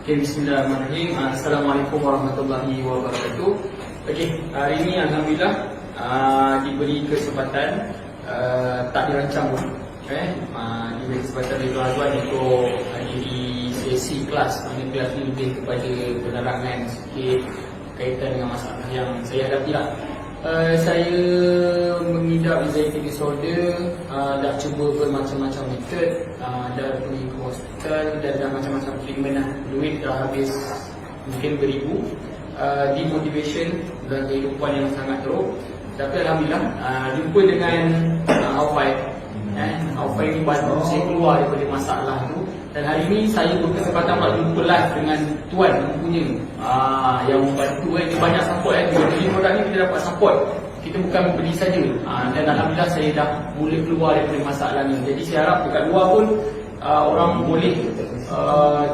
Okay, bismillahirrahmanirrahim. Assalamualaikum warahmatullahi wabarakatuh. Okey, hari ini alhamdulillah diberi kesempatan, tak dirancang pun, diberi kesempatan oleh tuan-tuan untuk hadiri sesi kelas. Mana kelas ini lebih kepada penerangan sikit kaitan dengan masalah yang saya hadapi lah. Saya mengidap anxiety disorder, dah cuba bermacam-macam metod, dah pergi ke hospital dan dah macam-macam treatment lah. Duit dah habis mungkin beribu, demotivation dan kehidupan yang sangat teruk. Tapi alhamdulillah jumpa dengan Aufai. Aufai ni bantu saya keluar daripada masalah tu. Dan hari ni saya berkesempatan nak jumpa live dengan Tuan yang punya yang membantu. Dia banyak support. Jadi produk ni kita dapat support. Kita bukan membeli saja. Dan alhamdulillah saya dah mula keluar daripada masalah ni. Jadi saya harap dekat luar pun orang boleh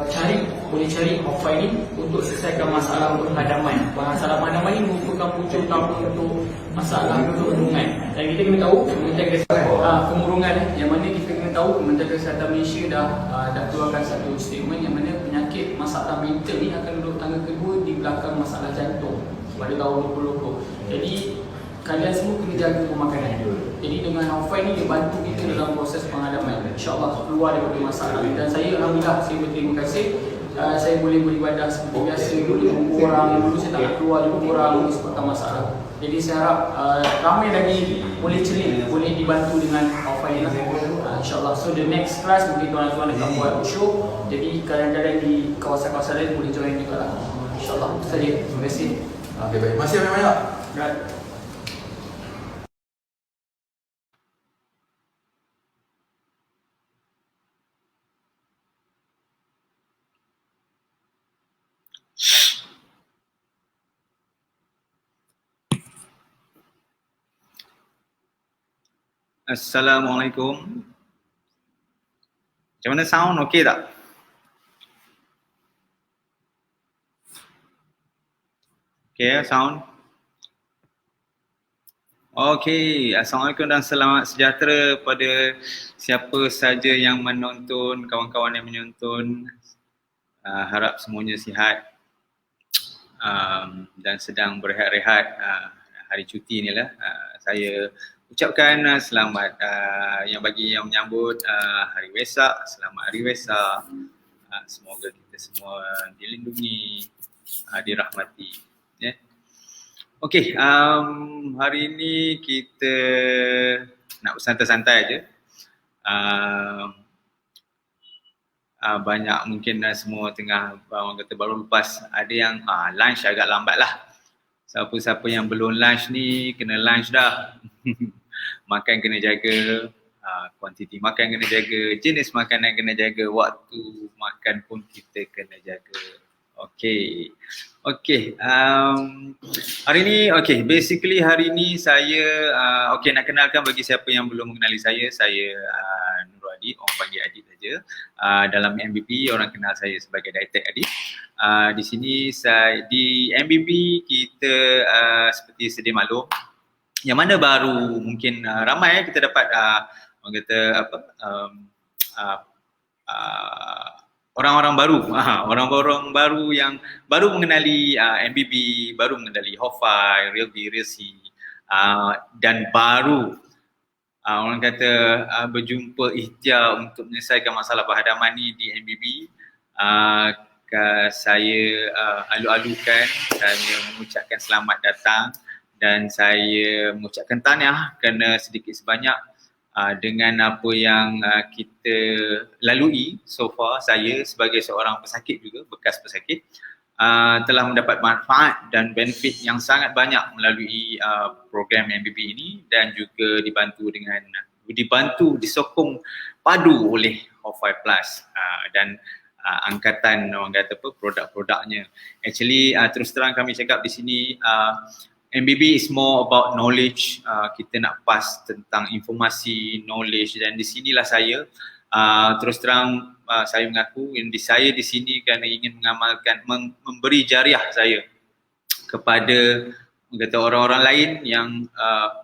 cari Aufai ni untuk selesaikan masalah penghadaman. Masalah penghadaman ni merupakan punca utama untuk masalah kemurungan. Dan kita kena tahu kemurungan yang mana kita kena tahu Kementerian Kesihatan Malaysia dah keluarkan satu statement yang mana penyakit masalah mental ni akan duduk tangga kedua di belakang masalah jantung pada tahun 2020. Jadi kalian semua kena jaga pemakanan. Jadi dengan Aufai ni dia bantu kita dalam proses penghadapan. InsyaAllah keluar daripada masalah. Dan saya alhamdulillah saya berterima kasih. Saya boleh beribadah seperti biasa, boleh berkurang. Dulu saya tak nak keluar, dulu kurang disebabkan masalah. Jadi saya harap ramai lagi boleh celik, boleh dibantu dengan Aufai lah. InsyaAllah. So the next class mungkin tuan-tuan akan buat show. Jadi kadang-kadang di kawasan-kawasan lain boleh join juga lah. InsyaAllah. Itu saja. Terima kasih. Okay, baik. Masih banyak. Right. Assalamualaikum. Macam mana sound? Okey tak? Okey ya sound? Okey. Assalamualaikum dan selamat sejahtera pada siapa saja yang menonton, kawan-kawan yang menonton. Harap semuanya sihat dan sedang berehat-rehat hari cuti ni lah. Saya ucapkan selamat yang bagi yang menyambut Hari Wesak, selamat Hari Wesak. Semoga kita semua dilindungi, dirahmati. Yeah. Okey, hari ini kita nak santai-santai aja. Banyak mungkin semua tengah orang kata baru lepas, ada yang lunch agak lambat lah. Siapa-siapa yang belum lunch ni kena lunch dah. Makan kena jaga, kuantiti makan kena jaga, jenis makanan kena jaga, waktu makan pun kita kena jaga. Okey. Hari ni basically hari ni saya nak kenalkan bagi siapa yang belum mengenali saya Nurul Adib, orang panggil Adib saja. Dalam MBB orang kenal saya sebagai Dietech Adib. Di sini di MBB kita seperti sedia maklum, yang mana baru mungkin ramai kita dapat orang kata orang-orang baru, orang-orang baru yang baru mengenali MBB, baru mengenali Aufai, Realby, Realsi, dan baru orang kata berjumpa ikhtiar untuk menyelesaikan masalah penghadaman ni di MBB. Saya alu-alukan, saya mengucapkan selamat datang dan saya mengucapkan tahniah kerana sedikit sebanyak dengan apa yang kita lalui so far. Saya sebagai seorang pesakit juga, bekas pesakit, telah mendapat manfaat dan benefit yang sangat banyak melalui program MBB ini, dan juga dibantu disokong padu oleh Aufai Plus dan angkatan orang kata produk-produknya. Actually terus terang kami cakap di sini, MBB is more about knowledge. Kita nak pass tentang informasi, knowledge, dan di sinilah saya terus terang saya mengaku saya di sini kerana ingin mengamalkan, memberi jariah saya kepada kata orang-orang lain yang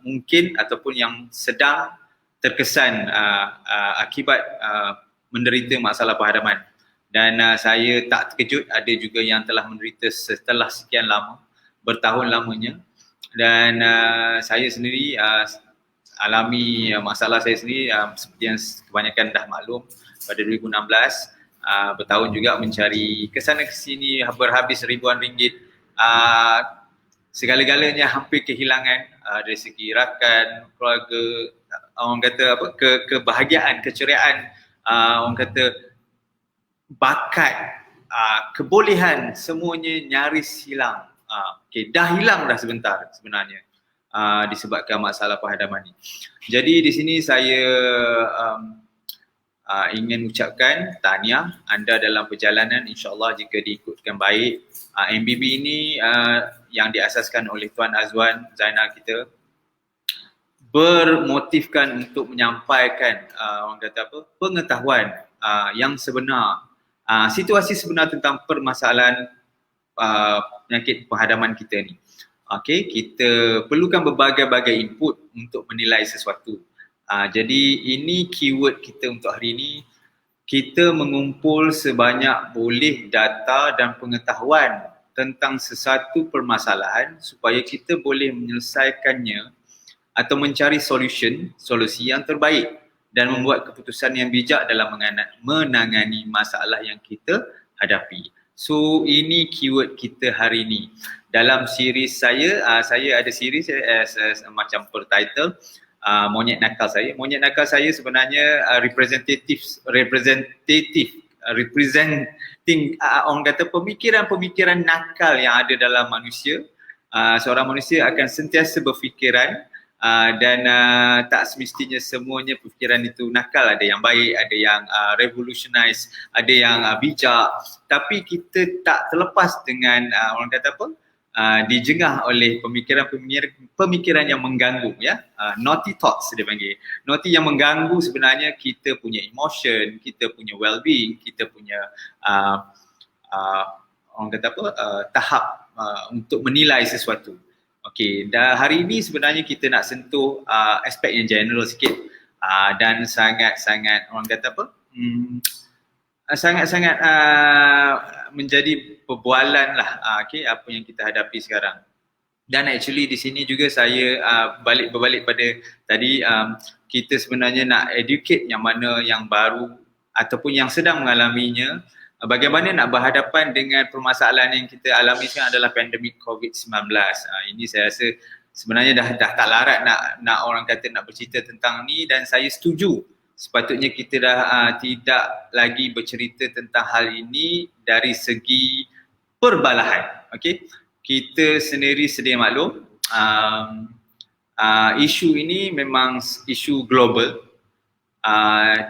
mungkin ataupun yang sedang terkesan akibat menderita masalah penghadaman. dan saya tak terkejut ada juga yang telah menderita setelah sekian lama, bertahun lamanya. Dan saya sendiri alami masalah saya sendiri seperti yang kebanyakan dah maklum pada 2016, bertahun juga mencari kesana kesini berhabis ribuan ringgit, segala-galanya hampir kehilangan dari segi rakan, keluarga, orang kata apa, kebahagiaan, keceriaan, orang kata bakat, kebolehan, semuanya nyaris hilang. Dah hilang dah sebentar sebenarnya, disebabkan masalah penghadaman ni. Jadi di sini saya ingin ucapkan tahniah anda dalam perjalanan, insyaAllah jika diikutkan baik. MBB ini yang diasaskan oleh Tuan Azwan Zainal kita bermotifkan untuk menyampaikan orang kata apa, pengetahuan yang sebenar, situasi sebenar tentang permasalahan penyakit penghadaman kita ni. Okey, kita perlukan berbagai-bagai input untuk menilai sesuatu. Jadi ini keyword kita untuk hari ini. Kita mengumpul sebanyak boleh data dan pengetahuan tentang sesuatu permasalahan supaya kita boleh menyelesaikannya atau mencari solusi yang terbaik dan membuat keputusan yang bijak dalam menangani masalah yang kita hadapi. So ini keyword kita hari ini. Dalam series saya ada series macam per title, monyet nakal saya. Monyet nakal saya sebenarnya representing orang kata pemikiran-pemikiran nakal yang ada dalam manusia. Seorang manusia akan sentiasa berfikiran dan tak semestinya semuanya fikiran itu nakal. Ada yang baik, ada yang revolutionize, ada yang bijak. Tapi kita tak terlepas dengan orang kata apa, dijengah oleh pemikiran yang mengganggu, ya. Naughty thoughts dia panggil. Naughty yang mengganggu sebenarnya kita punya emotion, kita punya well-being, kita punya orang kata apa, tahap untuk menilai sesuatu. Okey, dan hari ini sebenarnya kita nak sentuh aspek yang general sikit dan sangat-sangat orang kata apa, sangat-sangat menjadi perbualan lah, okay, apa yang kita hadapi sekarang. Dan actually di sini juga saya berbalik pada tadi, kita sebenarnya nak educate yang mana yang baru ataupun yang sedang mengalaminya, bagaimana nak berhadapan dengan permasalahan yang kita alami sekarang adalah pandemik COVID-19. Ini saya rasa sebenarnya dah tak larat nak orang kata nak bercerita tentang ni, dan saya setuju sepatutnya kita dah tidak lagi bercerita tentang hal ini dari segi perbalahan. Okay? Kita sendiri sedia maklum, isu ini memang isu global,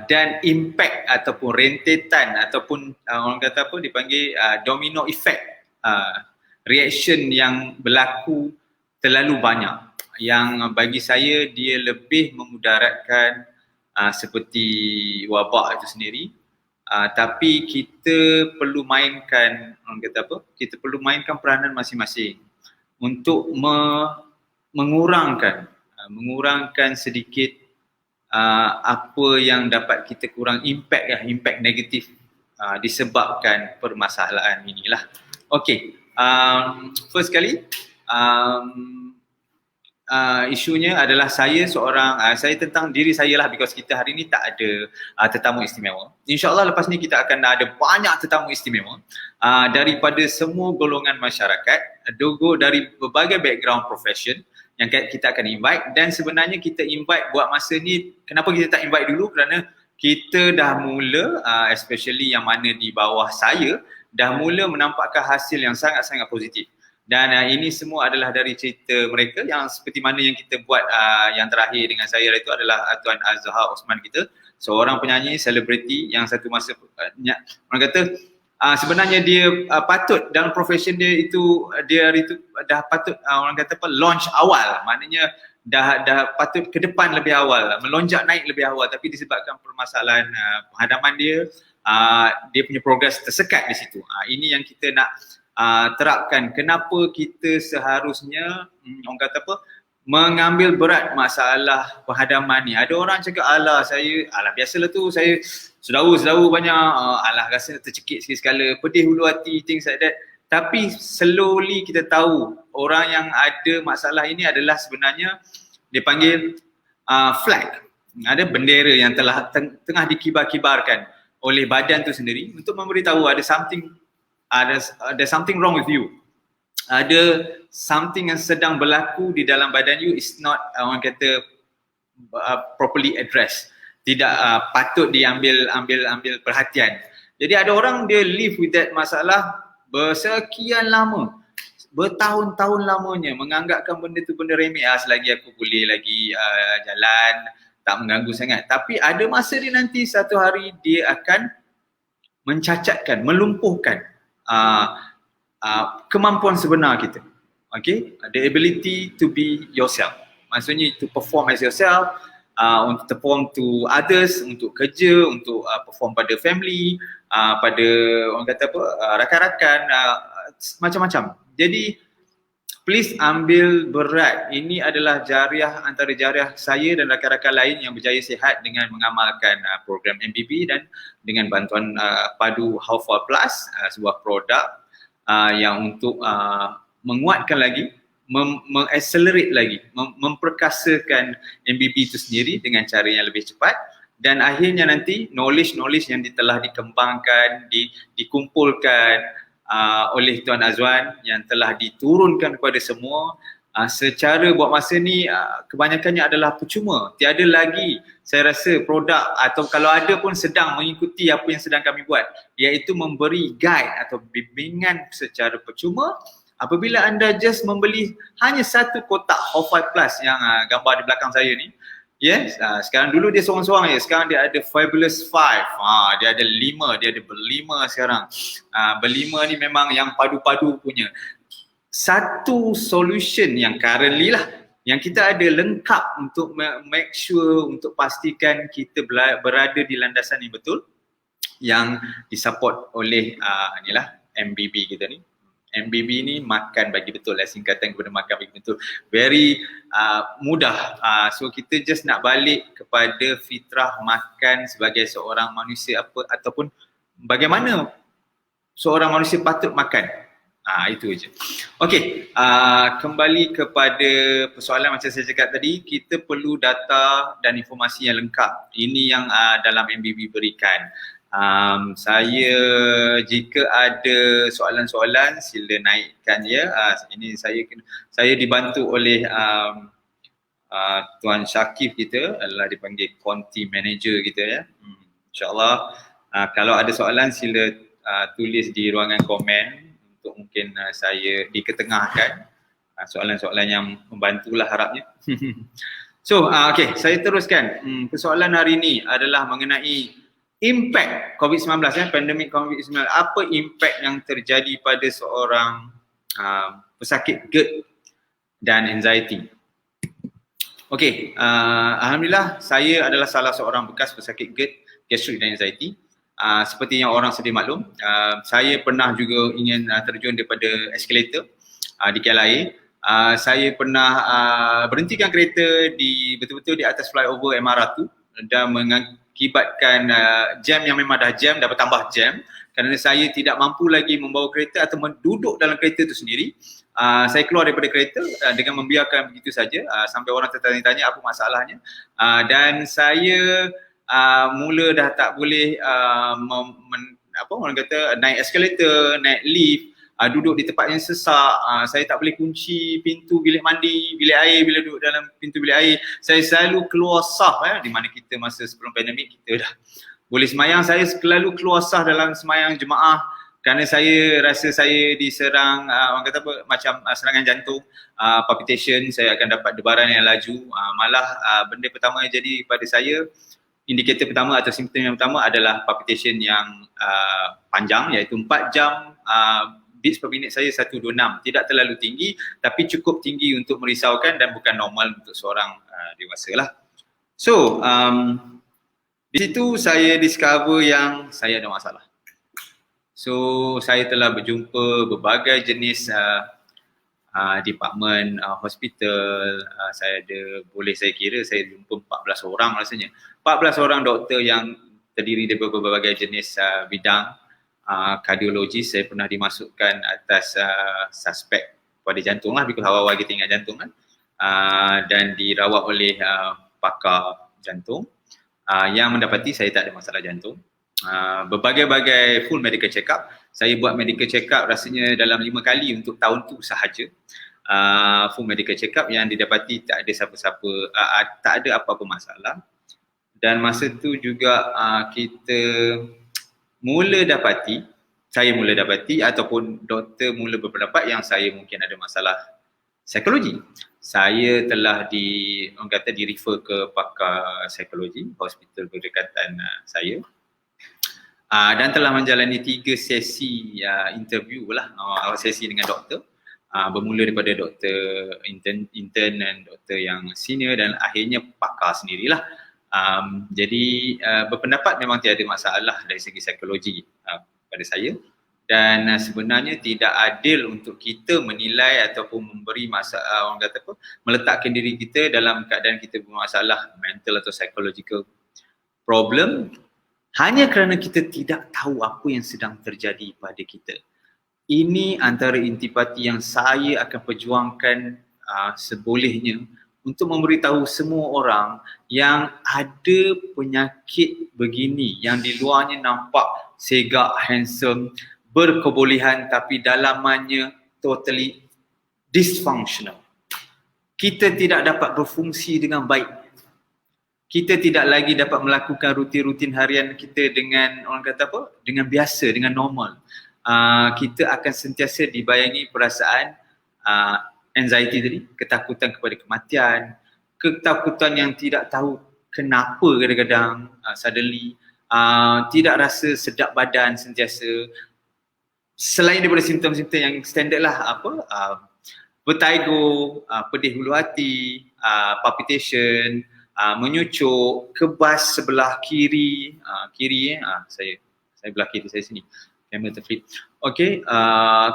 dan impact ataupun rentetan ataupun orang kata apa dipanggil domino effect, reaction yang berlaku terlalu banyak, yang bagi saya dia lebih memudaratkan seperti wabak itu sendiri. Tapi kita perlu mainkan, orang kata apa, kita perlu mainkan peranan masing-masing untuk mengurangkan sedikit apa yang dapat kita kurang impact negatif disebabkan permasalahan inilah. Okey, first kali isunya adalah saya tentang diri saya lah, because kita hari ni tak ada tetamu istimewa. InsyaAllah lepas ni kita akan ada banyak tetamu istimewa daripada semua golongan masyarakat, dari berbagai background profession yang kita akan invite. Dan sebenarnya kita invite buat masa ni, kenapa kita tak invite dulu, kerana kita dah mula, especially yang mana di bawah saya, dah mula menampakkan hasil yang sangat-sangat positif. Dan ini semua adalah dari cerita mereka, yang seperti mana yang kita buat yang terakhir dengan saya itu adalah Tuan Azhar Osman kita, seorang penyanyi selebriti yang satu masa orang kata sebenarnya dia patut dalam profession dia itu dah patut orang kata apa, launch awal, maknanya dah patut ke depan lebih awal, melonjak naik lebih awal, tapi disebabkan permasalahan penghadaman dia punya progres tersekat di situ. Ini yang kita nak terapkan. Kenapa kita seharusnya orang kata apa, mengambil berat masalah penghadaman ni. Ada orang cakap, alah biasalah tu, saya sedara banyak, alah rasa tercekik sekali-sekala, pedih hulu hati, things like that. Tapi slowly kita tahu orang yang ada masalah ini adalah sebenarnya dipanggil flag. Ada bendera yang telah tengah dikibar-kibarkan oleh badan tu sendiri untuk memberitahu ada something wrong with you. Ada something yang sedang berlaku di dalam badan you is not orang kata properly addressed. Tidak patut diambil perhatian. Jadi ada orang dia live with that masalah bersekian lama, bertahun-tahun lamanya, menganggapkan benda tu benda remeh, selagi aku boleh lagi jalan, tak mengganggu sangat. Tapi ada masa dia nanti satu hari dia akan mencacatkan, melumpuhkan kemampuan sebenar kita. Okay, the ability to be yourself. Maksudnya to perform as yourself, untuk perform to others, untuk kerja, untuk perform pada family, pada orang kata apa, rakan-rakan, macam-macam. Jadi please ambil berat. Ini adalah antara jariah saya dan rakan-rakan lain yang berjaya sihat dengan mengamalkan program MBB dan dengan bantuan padu Hawfa Plus, sebuah produk yang untuk menguatkan lagi, mengaccelerate lagi, memperkasakan MBB itu sendiri dengan cara yang lebih cepat, dan akhirnya nanti knowledge yang telah dikembangkan, dikumpulkan oleh Tuan Azwan yang telah diturunkan kepada semua secara buat masa ni kebanyakannya adalah percuma. Tiada lagi saya rasa produk atau kalau ada pun sedang mengikuti apa yang sedang kami buat, iaitu memberi guide atau bimbingan secara percuma. Apabila anda just membeli hanya satu kotak Hawfa Plus yang gambar di belakang saya ni, yes, sekarang dulu dia seorang-seorang je, sekarang dia ada Fabulous 5, dia ada 5, dia ada berlima sekarang. Berlima ni memang yang padu-padu punya. Satu solution yang currently lah, yang kita ada lengkap untuk make sure, untuk pastikan kita berada di landasan yang betul, yang disupport oleh MBB kita ni. MBB ni makan bagi betul lah, singkatan kepada makan bagi betul. Very mudah. So kita just nak balik kepada fitrah makan sebagai seorang manusia ataupun bagaimana seorang manusia patut makan. Itu je. Okey, kembali kepada persoalan macam saya cakap tadi, kita perlu data dan informasi yang lengkap. Ini yang dalam MBB berikan. Saya jika ada soalan-soalan sila naikkan ya. Ini saya dibantu oleh Tuan Syakif kita, adalah dipanggil Conti Manager kita ya. InsyaAllah kalau ada soalan sila tulis di ruangan komen untuk mungkin saya diketengahkan soalan-soalan yang membantulah harapnya. So okay, saya teruskan. Persoalan hari ini adalah mengenai impact COVID-19 ya, pandemik COVID-19. Apa impact yang terjadi pada seorang pesakit GERD dan anxiety? Okey, alhamdulillah saya adalah salah seorang bekas pesakit GERD, gastrik dan anxiety. Seperti yang orang sedia maklum, saya pernah juga ingin terjun daripada eskalator di KLIA. Saya pernah berhentikan kereta betul-betul di atas flyover MR tu dan mengakibatkan jam yang memang dah bertambah jam kerana saya tidak mampu lagi membawa kereta atau duduk dalam kereta tu sendiri. Saya keluar daripada kereta dengan membiarkan begitu saja sampai orang tertanya-tanya apa masalahnya, dan saya mula dah tak boleh orang kata naik eskalator, naik lift, duduk di tempat yang sesak. Saya tak boleh kunci pintu bilik mandi, bilik air bila duduk dalam pintu bilik air. Saya selalu keluar sah di mana kita masa sebelum pandemik kita dah boleh semayang, saya selalu keluar sah dalam semayang jemaah kerana saya rasa saya diserang orang kata apa, macam serangan jantung, palpitation, saya akan dapat debaran yang laju. Malah benda pertama yang jadi pada saya, indikator pertama atau simptom yang pertama adalah palpitation yang panjang, iaitu 4 jam, beats per minit saya 126. Tidak terlalu tinggi tapi cukup tinggi untuk merisaukan dan bukan normal untuk seorang dewasa lah. So di situ saya discover yang saya ada masalah. So saya telah berjumpa berbagai jenis department hospital, saya ada, boleh saya kira saya jumpa 14 orang rasanya. 14 orang doktor yang terdiri daripada berbagai jenis bidang. Kardiologis, saya pernah dimasukkan atas suspek pada jantung lah, because awal-awal kita ingat jantung kan. Dan dirawat oleh pakar jantung yang mendapati saya tak ada masalah jantung. Berbagai-bagai full medical check up. Saya buat medical check up rasanya dalam 5 kali untuk tahun tu sahaja. Full medical check up yang didapati tak ada siapa-siapa, tak ada apa-apa masalah. Dan masa tu juga kita saya mula dapati ataupun doktor mula berpendapat yang saya mungkin ada masalah psikologi. Saya telah orang kata di refer ke pakar psikologi, hospital berdekatan saya. Dan telah menjalani 3 sesi interview lah, sesi dengan doktor. Bermula daripada doktor intern dan doktor yang senior dan akhirnya pakar sendirilah. Jadi berpendapat memang tiada masalah dari segi psikologi pada saya. Dan sebenarnya tidak adil untuk kita menilai ataupun memberi orang kata apa, meletakkan diri kita dalam keadaan kita bermasalah mental atau psychological problem hanya kerana kita tidak tahu apa yang sedang terjadi pada kita. Ini antara intipati yang saya akan perjuangkan sebolehnya untuk memberitahu semua orang yang ada penyakit begini yang di luarnya nampak segak, handsome, berkebolehan tapi dalamannya totally dysfunctional. Kita tidak dapat berfungsi dengan baik. Kita tidak lagi dapat melakukan rutin-rutin harian kita dengan orang kata apa? Dengan biasa, dengan normal. Kita akan sentiasa dibayangi perasaan anxiety tadi, ketakutan kepada kematian, ketakutan yang tidak tahu kenapa kadang-kadang suddenly, tidak rasa sedap badan sentiasa. Selain daripada simptom-simptom yang standard lah, vertigo, pedih hulu hati, palpitation, menyucuk, kebas sebelah kiri, saya belah kiri saya sini, kamera terflip. Okey,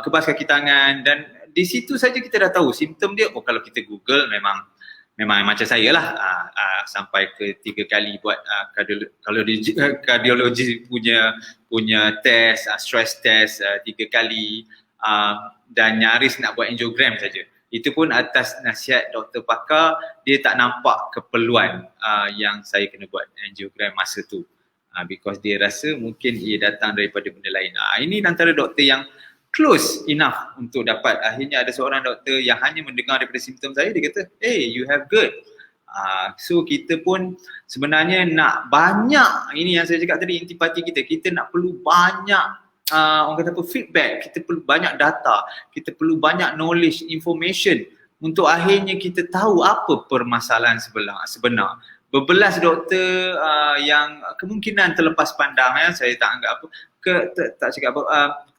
kebas kaki tangan, dan di situ saja kita dah tahu simptom dia. Kalau kita Google memang macam saya lah, sampai ke 3 kali buat kardiologi punya test, stress test 3 kali, dan nyaris nak buat angiogram saja. Itu pun atas nasihat doktor pakar, dia tak nampak keperluan yang saya kena buat angiogram masa tu, because dia rasa mungkin ia datang daripada benda lain. Ini antara doktor yang close enough untuk dapat. Akhirnya ada seorang doktor yang hanya mendengar daripada simptom saya, dia kata, hey, you have GERD. So kita pun sebenarnya nak banyak, ini yang saya cakap tadi, intipati kita nak perlu banyak orang kata apa, feedback, kita perlu banyak data, kita perlu banyak knowledge, information untuk akhirnya kita tahu apa permasalahan sebenar. Berbelas doktor yang kemungkinan terlepas pandang, saya tak anggap apa, tak cakap apa,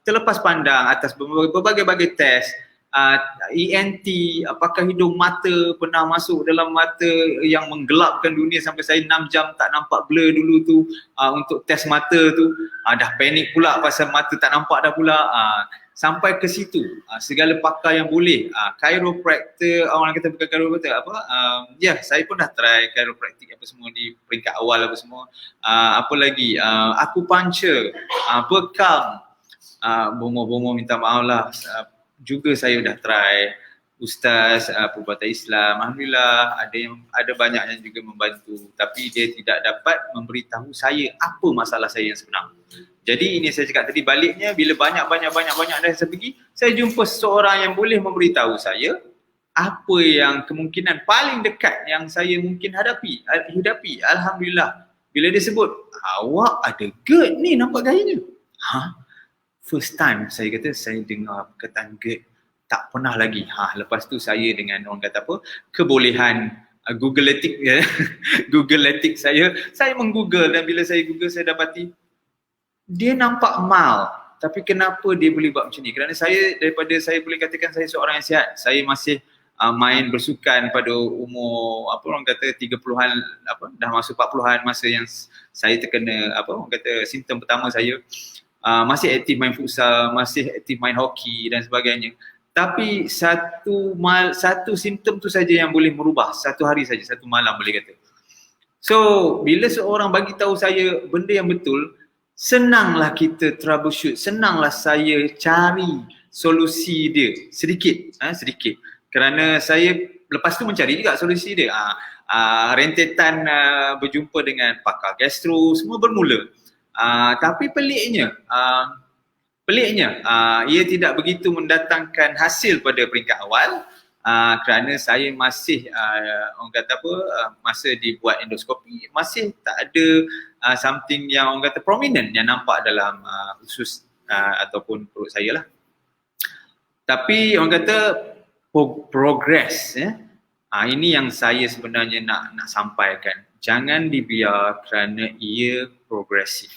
terlepas pandang atas berbagai-bagai test, ENT, apakah hidung mata pernah masuk dalam mata yang menggelapkan dunia sampai saya 6 jam tak nampak blur dulu tu, untuk test mata tu, dah panik pula pasal mata tak nampak dah pula, sampai ke situ. Segala pakar yang boleh, chiropractor, orang kata bukan chiropractor, saya pun dah try chiropractic apa semua di peringkat awal apa semua, apa lagi, acupuncture, bekam, bomoh-bomoh minta maaf lah, juga saya dah try, ustaz, perubatan Islam, alhamdulillah ada banyak yang juga membantu, tapi dia tidak dapat memberitahu saya apa masalah saya yang sebenar. Jadi ini saya cakap tadi, baliknya bila banyak dah saya pergi, saya jumpa seseorang yang boleh memberitahu saya apa yang kemungkinan paling dekat yang saya mungkin hadapi. Alhamdulillah, bila dia sebut, awak ada GERD ni, nampak gayanya. First time saya kata saya dengar perkataan GERD, tak pernah lagi. Lepas tu saya dengan orang kata apa, kebolehan Google-letik saya meng-google, dan bila saya google saya dapati dia nampak mild, tapi kenapa dia boleh buat macam ni? Kerana daripada saya boleh katakan saya seorang yang sihat, saya masih main bersukan pada umur orang kata 30-an, dah masuk 40-an, masa yang saya terkena orang kata simptom pertama saya. Masih aktif main futsal, masih aktif main hoki dan sebagainya. Tapi satu simptom tu saja yang boleh merubah, satu hari saja, satu malam boleh kata. So bila seorang bagi tahu saya benda yang betul, senanglah kita troubleshoot, senanglah saya cari solusi dia sedikit, sedikit. Kerana saya lepas tu mencari juga solusi dia. Rentetan berjumpa dengan pakar gastro, semua bermula. Tapi peliknya ia tidak begitu mendatangkan hasil pada peringkat awal kerana saya masih orang kata apa, masa dibuat endoskopi masih tak ada something yang orang kata prominent yang nampak dalam usus ataupun perut saya lah. Tapi orang kata progress ini yang saya sebenarnya nak sampaikan. Jangan dibiar kerana ia progresif.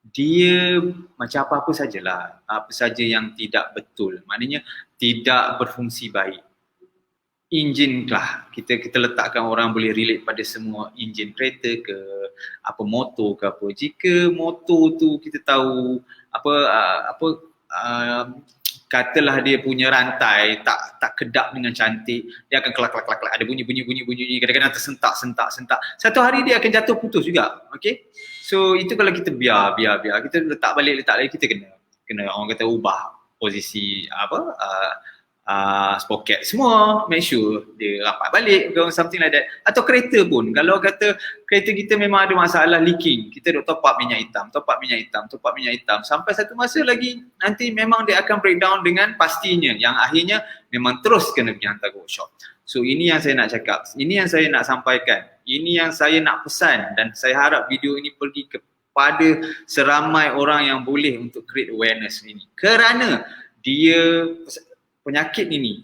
Dia macam apa-apa sajalah, apa saja yang tidak betul, maknanya tidak berfungsi baik. Enjin lah, kita letakkan orang boleh relate pada semua enjin kereta ke, apa motor ke apa. Jika motor tu kita tahu katalah dia punya rantai tak kedap dengan cantik, dia akan kelak ada bunyi, kadang-kadang tersentak. Satu hari dia akan jatuh putus juga. Okey. So itu kalau kita biar kita letak balik kita kena orang kata ubah posisi sprocket semua, make sure dia rapat balik ke something like that. Atau kereta pun, kalau kata kereta kita memang ada masalah leaking, kita duk top up minyak hitam sampai satu masa lagi nanti memang dia akan breakdown dengan pastinya, yang akhirnya memang terus kena pergi hantar ke workshop. So ini yang saya nak cakap, ini yang saya nak sampaikan, ini yang saya nak pesan, dan saya harap video ini pergi kepada seramai orang yang boleh untuk create awareness ini. Kerana penyakit ini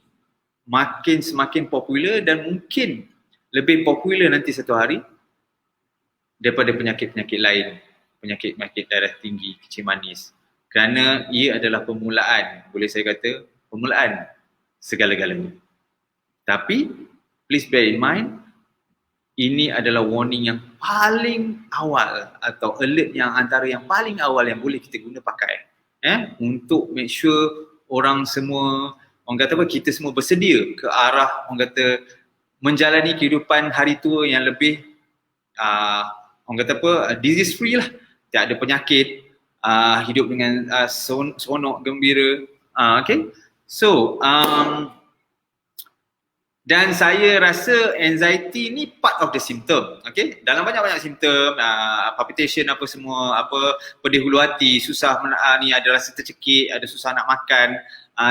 semakin popular dan mungkin lebih popular nanti satu hari daripada penyakit-penyakit lain, penyakit darah tinggi, kencing manis. Kerana ia adalah permulaan, boleh saya kata permulaan segala-galanya. Tapi please bear in mind, ini adalah warning yang paling awal atau alert yang antara yang paling awal yang boleh kita guna pakai untuk make sure orang semua, orang kata apa, kita semua bersedia ke arah orang kata menjalani kehidupan hari tua yang lebih orang kata apa, disease free lah, tak ada penyakit, hidup dengan seronok, gembira. Okay, so dan saya rasa anxiety ni part of the symptom. Okay, dalam banyak-banyak symptom, palpitation apa semua, apa pedih hulu hati, susah ni, ada rasa tercekik, ada susah nak makan,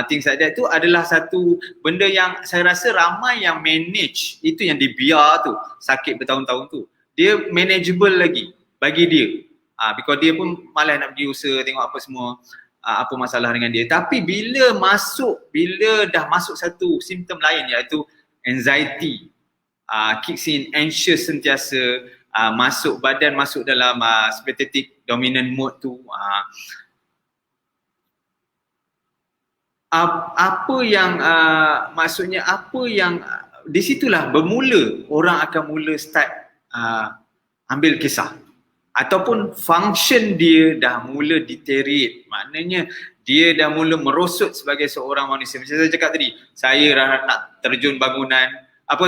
things like that tu adalah satu benda yang saya rasa ramai yang manage. Itu yang dibiar tu, sakit bertahun-tahun tu, dia manageable lagi bagi dia, because dia pun malas nak pergi usaha tengok apa semua, apa masalah dengan dia. Tapi bila dah masuk satu simptom lain, iaitu anxiety, kicks in, anxious sentiasa, masuk badan masuk dalam sympathetic dominant mode tu, di situlah bermula orang akan mula start ambil kisah, ataupun function dia dah mula deteriorate, maknanya dia dah mula merosot sebagai seorang manusia. Macam saya cakap tadi, saya nak terjun bangunan,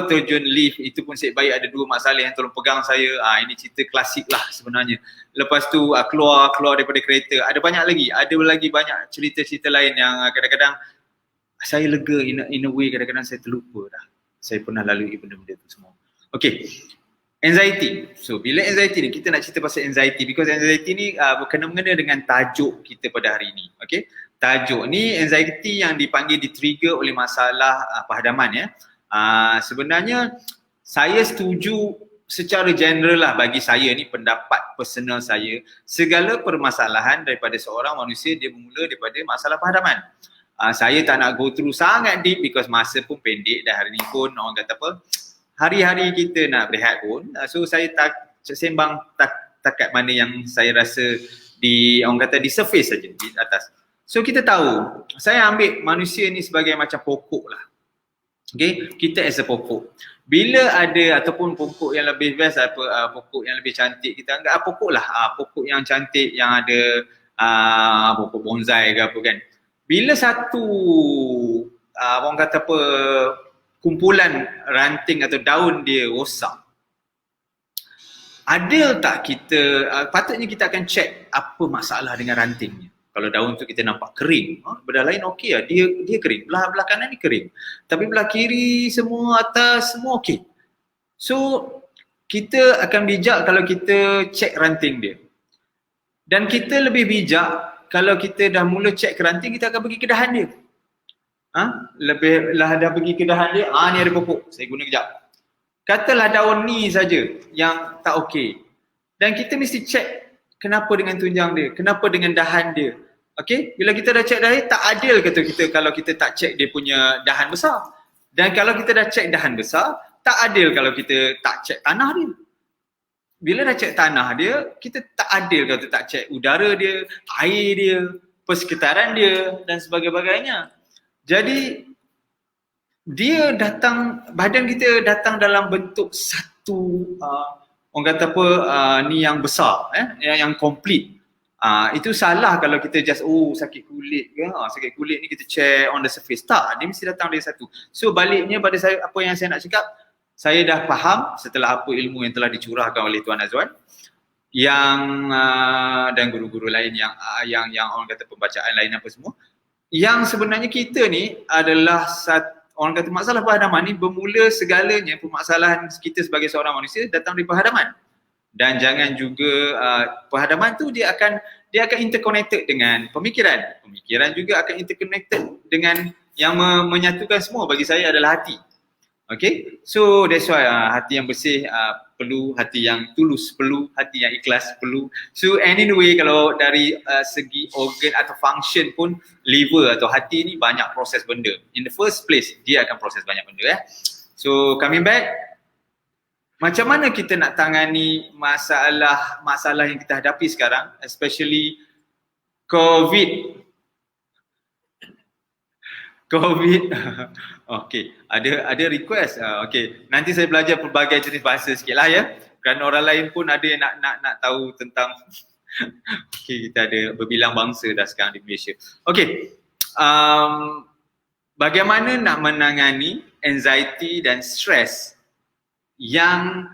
terjun lift, itu pun nasib baik ada dua mak saleh yang tolong pegang saya. Ini cerita klasik lah sebenarnya. Lepas tu keluar daripada kereta, ada lagi banyak cerita-cerita lain yang kadang-kadang saya lega in a way, kadang-kadang saya terlupa dah saya pernah lalui benda-benda tu semua. Okay, anxiety. So bila anxiety ni, kita nak cerita pasal anxiety because anxiety ni berkena-mengena dengan tajuk kita pada hari ini. Okay, tajuk ni anxiety yang ditrigger oleh masalah pahadaman ya. Sebenarnya saya setuju secara general lah, bagi saya ni pendapat personal saya, segala permasalahan daripada seorang manusia dia bermula daripada masalah pahadaman. Saya tak nak go through sangat deep because masa pun pendek dan hari ni pun orang kata apa, hari-hari kita nak berehat pun. So saya sembang takat mana yang saya rasa orang kata di surface saja, di atas. So kita tahu, saya ambil manusia ni sebagai macam pokok lah. Okay, kita as a pokok. Bila ada ataupun pokok yang lebih best, pokok yang lebih cantik, kita anggap pokok lah, pokok yang cantik yang ada pokok bonsai ke apa kan. Bila satu orang kata apa, kumpulan ranting atau daun dia rosak, adil tak kita, patutnya kita akan check apa masalah dengan rantingnya. Kalau daun tu kita nampak kering, belah lain okey lah, dia kering, belah kanan ni kering, tapi belah kiri semua, atas semua okey. So kita akan bijak kalau kita check ranting dia. Dan kita lebih bijak kalau kita dah mula check ranting, kita akan pergi ke dahan dia. Lebih lah dah pergi ke dahan dia, ni ada pokok, saya guna kejap. Katalah daun ni saja yang tak okey. Dan kita mesti check kenapa dengan tunjang dia, kenapa dengan dahan dia. Okey, bila kita dah check dahan dia, tak adil kata kita kalau kita tak check dia punya dahan besar. Dan kalau kita dah check dahan besar, tak adil kalau kita tak check tanah dia. Bila dah check tanah dia, kita tak adil kalau kita tak check udara dia, air dia, persekitaran dia dan sebagainya. Jadi dia datang, badan kita datang dalam bentuk satu orang kata apa, ni yang besar, yang komplit. Itu salah kalau kita just sakit kulit ke, sakit kulit ni kita check on the surface. Tak, dia mesti datang dari satu. So baliknya pada saya, apa yang saya nak cakap, saya dah faham setelah apa ilmu yang telah dicurahkan oleh Tuan Azwan yang dan guru-guru lain yang orang kata pembacaan lain apa semua, yang sebenarnya kita ni adalah orang kata masalah perhadaman ni bermula segalanya, permasalahan kita sebagai seorang manusia datang dari perhadaman. Dan jangan juga perhadaman tu dia akan interconnected dengan pemikiran. Pemikiran juga akan interconnected dengan yang menyatukan semua bagi saya adalah hati. Okay, so that's why hati yang bersih perlu, hati yang tulus perlu, hati yang ikhlas perlu. So anyway, kalau dari segi organ atau function pun, liver atau hati ni banyak proses benda. In the first place, dia akan proses banyak benda. So coming back, macam mana kita nak tangani masalah yang kita hadapi sekarang, especially COVID. Okay, ada request. Okay, nanti saya belajar pelbagai jenis bahasa sikit lah ya, kerana orang lain pun ada yang nak tahu tentang okay, kita ada berbilang bangsa dah sekarang di Malaysia. Okay, bagaimana nak menangani anxiety dan stress yang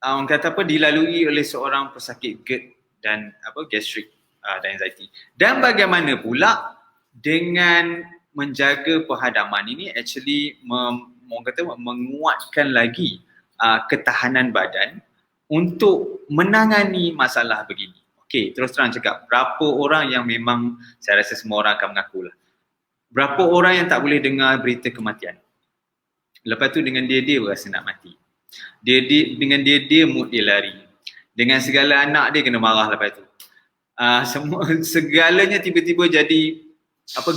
orang kata apa, dilalui oleh seorang pesakit GERD dan gastrik dan anxiety, dan bagaimana pula dengan menjaga perhadaman ini actually orang kata menguatkan lagi ketahanan badan untuk menangani masalah begini. Okey, terus terang cakap, berapa orang yang memang, saya rasa semua orang akan mengakulah, berapa orang yang tak boleh dengar berita kematian, lepas tu dengan dia rasa nak mati. Dengan dia mood dia lari. Dengan segala anak dia kena marah lepas tu. Segalanya tiba-tiba jadi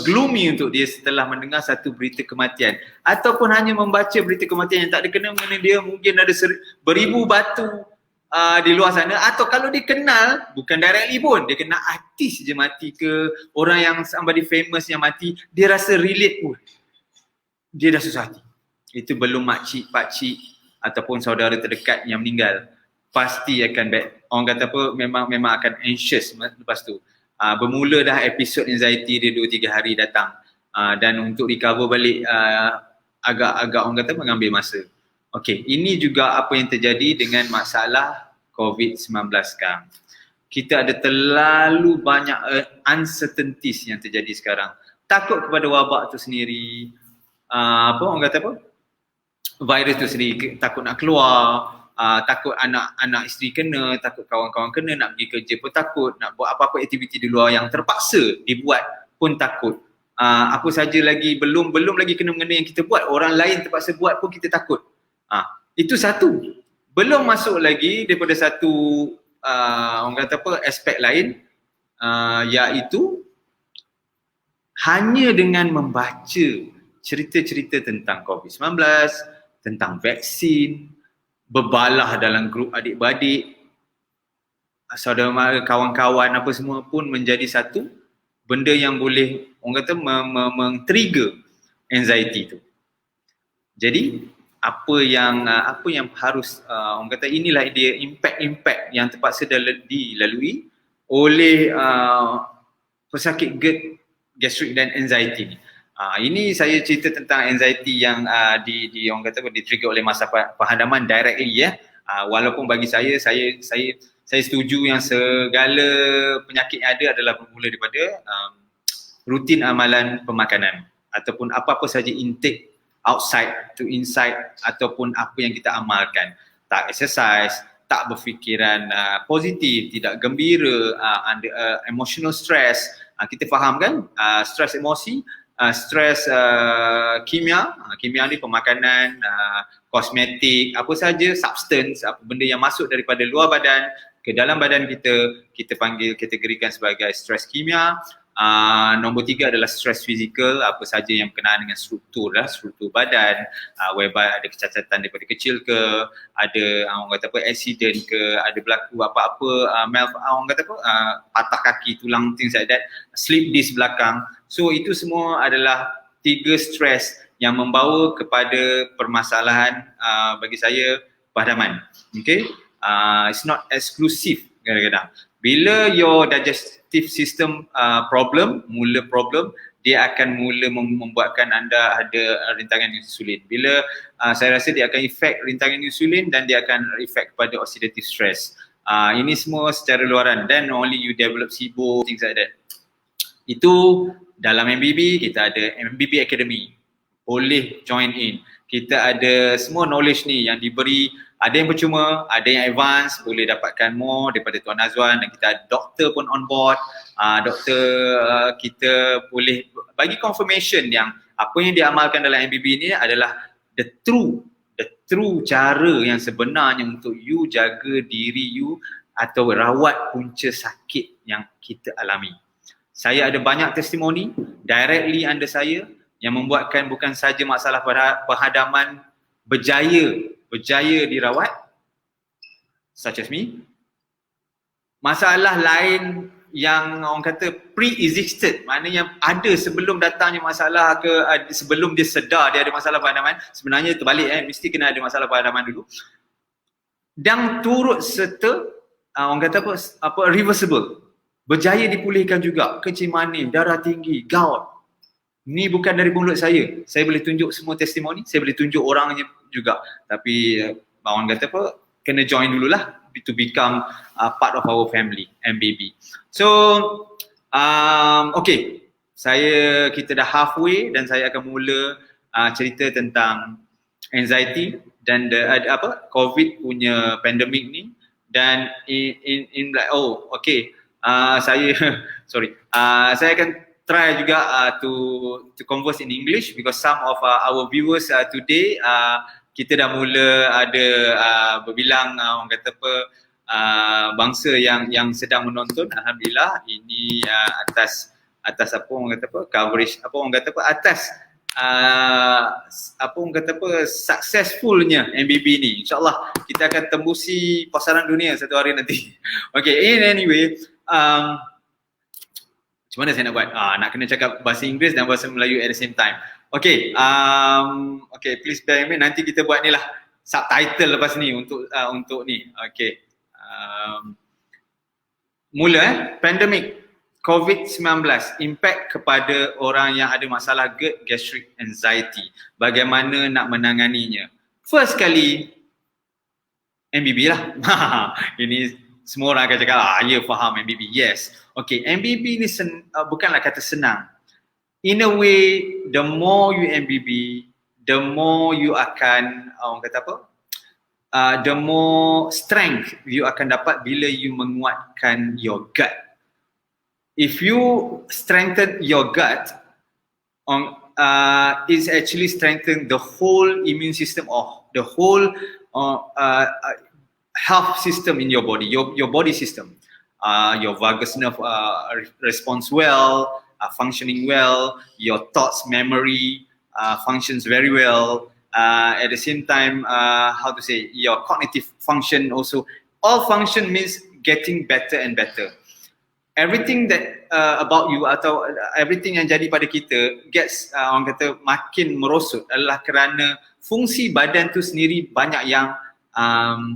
gloomy untuk dia setelah mendengar satu berita kematian, ataupun hanya membaca berita kematian yang tak ada kena-mengena dia. Mungkin ada beribu batu di luar sana, atau kalau dia kenal, bukan directly pun, dia kenal artis je mati ke, orang yang somebody famous yang mati, dia rasa relate pun, dia dah susah hati. Itu belum makcik, pakcik ataupun saudara terdekat yang meninggal, pasti akan orang kata apa, memang akan anxious lepas tu. Bermula dah episod anxiety dia 2-3 hari datang, dan untuk recover balik agak orang kata mengambil masa. Okey, ini juga apa yang terjadi dengan masalah COVID-19 sekarang. Kita ada terlalu banyak uncertainties yang terjadi sekarang. Takut kepada wabak tu sendiri, orang kata apa, virus tu sendiri, takut nak keluar, takut anak isteri kena, takut kawan-kawan kena, nak pergi kerja pun takut, nak buat apa-apa aktiviti di luar yang terpaksa dibuat pun takut. Apa saja lagi, belum lagi kena-mengena yang kita buat, orang lain terpaksa buat pun kita takut. Itu satu. Belum masuk lagi daripada satu orang kata apa, aspek lain, iaitu hanya dengan membaca cerita-cerita tentang COVID-19, tentang vaksin, berbalah dalam grup adik-beradik, saudara mara, kawan-kawan apa semua pun menjadi satu benda yang boleh orang kata men-trigger anxiety tu. Jadi apa yang harus orang kata, inilah dia impact yang terpaksa dilalui oleh pesakit GERD, gastrik dan anxiety ni. Ini saya cerita tentang anxiety yang di orang kata apa, di-trigger oleh masa penghadaman directly ya. Walaupun bagi saya setuju yang segala penyakit yang ada adalah bermula daripada rutin amalan pemakanan ataupun apa-apa saja intake outside to inside ataupun apa yang kita amalkan. Tak exercise, tak berfikiran positif, tidak gembira, under emotional stress. Kita faham kan stress emosi, stres kimia ni pemakanan, kosmetik, apa saja substance, apa benda yang masuk daripada luar badan ke dalam badan kita panggil kategorikan sebagai stres kimia. Nombor 3 adalah stres fizikal, apa saja yang berkenaan dengan struktur badan, whereby ada kecacatan daripada kecil ke, ada orang kata apa accident ke, ada berlaku apa-apa orang kata apa patah kaki, tulang, things like that, slip disc belakang. So itu semua adalah 3 stres yang membawa kepada permasalahan bagi saya pahadaman. Okay, it's not exclusive kadang-kadang. Bila your digestive system problem, dia akan mula membuatkan anda ada rintangan insulin. Bila saya rasa dia akan efek rintangan insulin dan dia akan efek kepada oxidative stress. Ini semua secara luaran, then only you develop SIBO, things like that. Itu dalam MBB kita ada MBB Academy. Boleh join in. Kita ada semua knowledge ni yang diberi, ada yang percuma, ada yang advance, boleh dapatkan more daripada Tuan Azwan, dan kita ada doktor pun on board. Doktor kita boleh bagi confirmation yang apa yang diamalkan dalam MBB ni adalah the true cara yang sebenarnya untuk you jaga diri you atau rawat punca sakit yang kita alami. Saya ada banyak testimoni directly under saya yang membuatkan bukan saja masalah penghadaman berjaya dirawat, such as me. Masalah lain yang orang kata pre-existed, maknanya ada sebelum datangnya masalah ke, sebelum dia sedar dia ada masalah penghadaman, sebenarnya terbalik mesti kena ada masalah penghadaman dulu. Dan turut serta orang kata apa reversible, berjaya dipulihkan juga, kencing manis, darah tinggi, gout. Ni bukan dari mulut saya boleh tunjuk semua testimoni, saya boleh tunjuk orangnya juga. Tapi orang kata apa, kena join dululah to become part of our family, MBB. So, okay, kita dah halfway dan saya akan mula cerita tentang anxiety dan COVID punya pandemic ni. Dan in like, saya akan try juga to converse in English because some of our viewers today kita dah mula ada berbilang orang kata apa bangsa yang sedang menonton. Alhamdulillah, ini atas apa orang kata apa coverage, apa orang kata apa atas apa orang kata apa successfulnya MBB ni. InsyaAllah kita akan tembusi pasaran dunia satu hari nanti. Okay, in anyway, macam mana saya nak buat? Nak kena cakap bahasa Inggeris dan bahasa Melayu at the same time. Okay, okay, please bear in mind, nanti kita buat ni lah subtitle lepas ni untuk ni. Okay, mula pandemik COVID-19, impact kepada orang yang ada masalah GERD, gastric anxiety. Bagaimana nak menanganinya? First kali MBB lah. Ini semua orang akan cakap, ya faham MBB, yes. Okay, MBB ni bukanlah kata senang. In a way, the more you MBB, the more you akan, orang kata apa, the more strength you akan dapat bila you menguatkan your gut. If you strengthen your gut, it's actually strengthen the whole immune system or the whole health system in your body, your body system. Your vagus nerve responds well, functioning well, your thoughts, memory functions very well. At the same time, your cognitive function also, all function means getting better and better. Everything that about you atau everything yang jadi pada kita gets orang kata makin merosot adalah kerana fungsi badan tu sendiri banyak yang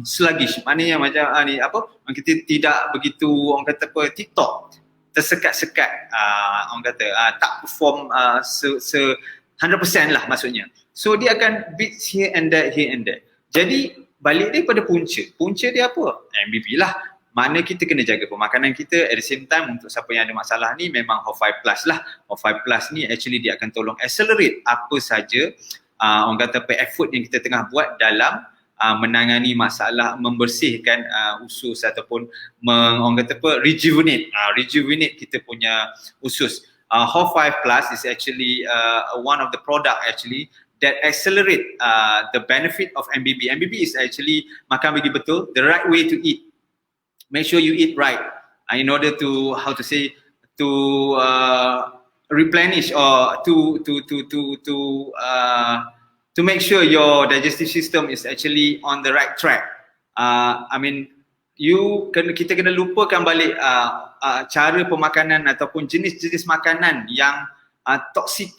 sluggish. Maknanya macam ni apa, kita tidak begitu orang kata apa TikTok. tersekat-sekat, orang kata tak perform 100% lah maksudnya. So dia akan beat here and there. Jadi balik daripada punca dia apa? MBB lah. Mana kita kena jaga pemakanan kita, at the same time untuk siapa yang ada masalah ni memang HO5 Plus lah. HO5 Plus ni actually dia akan tolong accelerate apa saja orang kata effort yang kita tengah buat dalam menangani masalah membersihkan usus ataupun orang kata rejuvenate kita punya usus. HO5 Plus is actually one of the product actually that accelerate the benefit of MBB. MBB is actually makan bagi betul, the right way to eat. Make sure you eat right in order to replenish or to make sure your digestive system is actually on the right track. I mean, kita kena lupakan balik cara pemakanan ataupun jenis-jenis makanan yang toxic,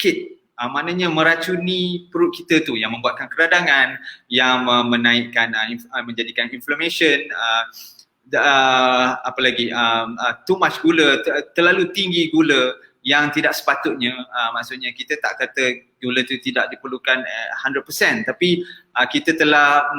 maknanya meracuni perut kita tu, yang membuatkan keradangan, yang menaikkan menjadikan inflammation, apa lagi, too much gula, terlalu tinggi gula yang tidak sepatutnya. Maksudnya kita tak kata gula tu tidak diperlukan 100%, tapi kita telah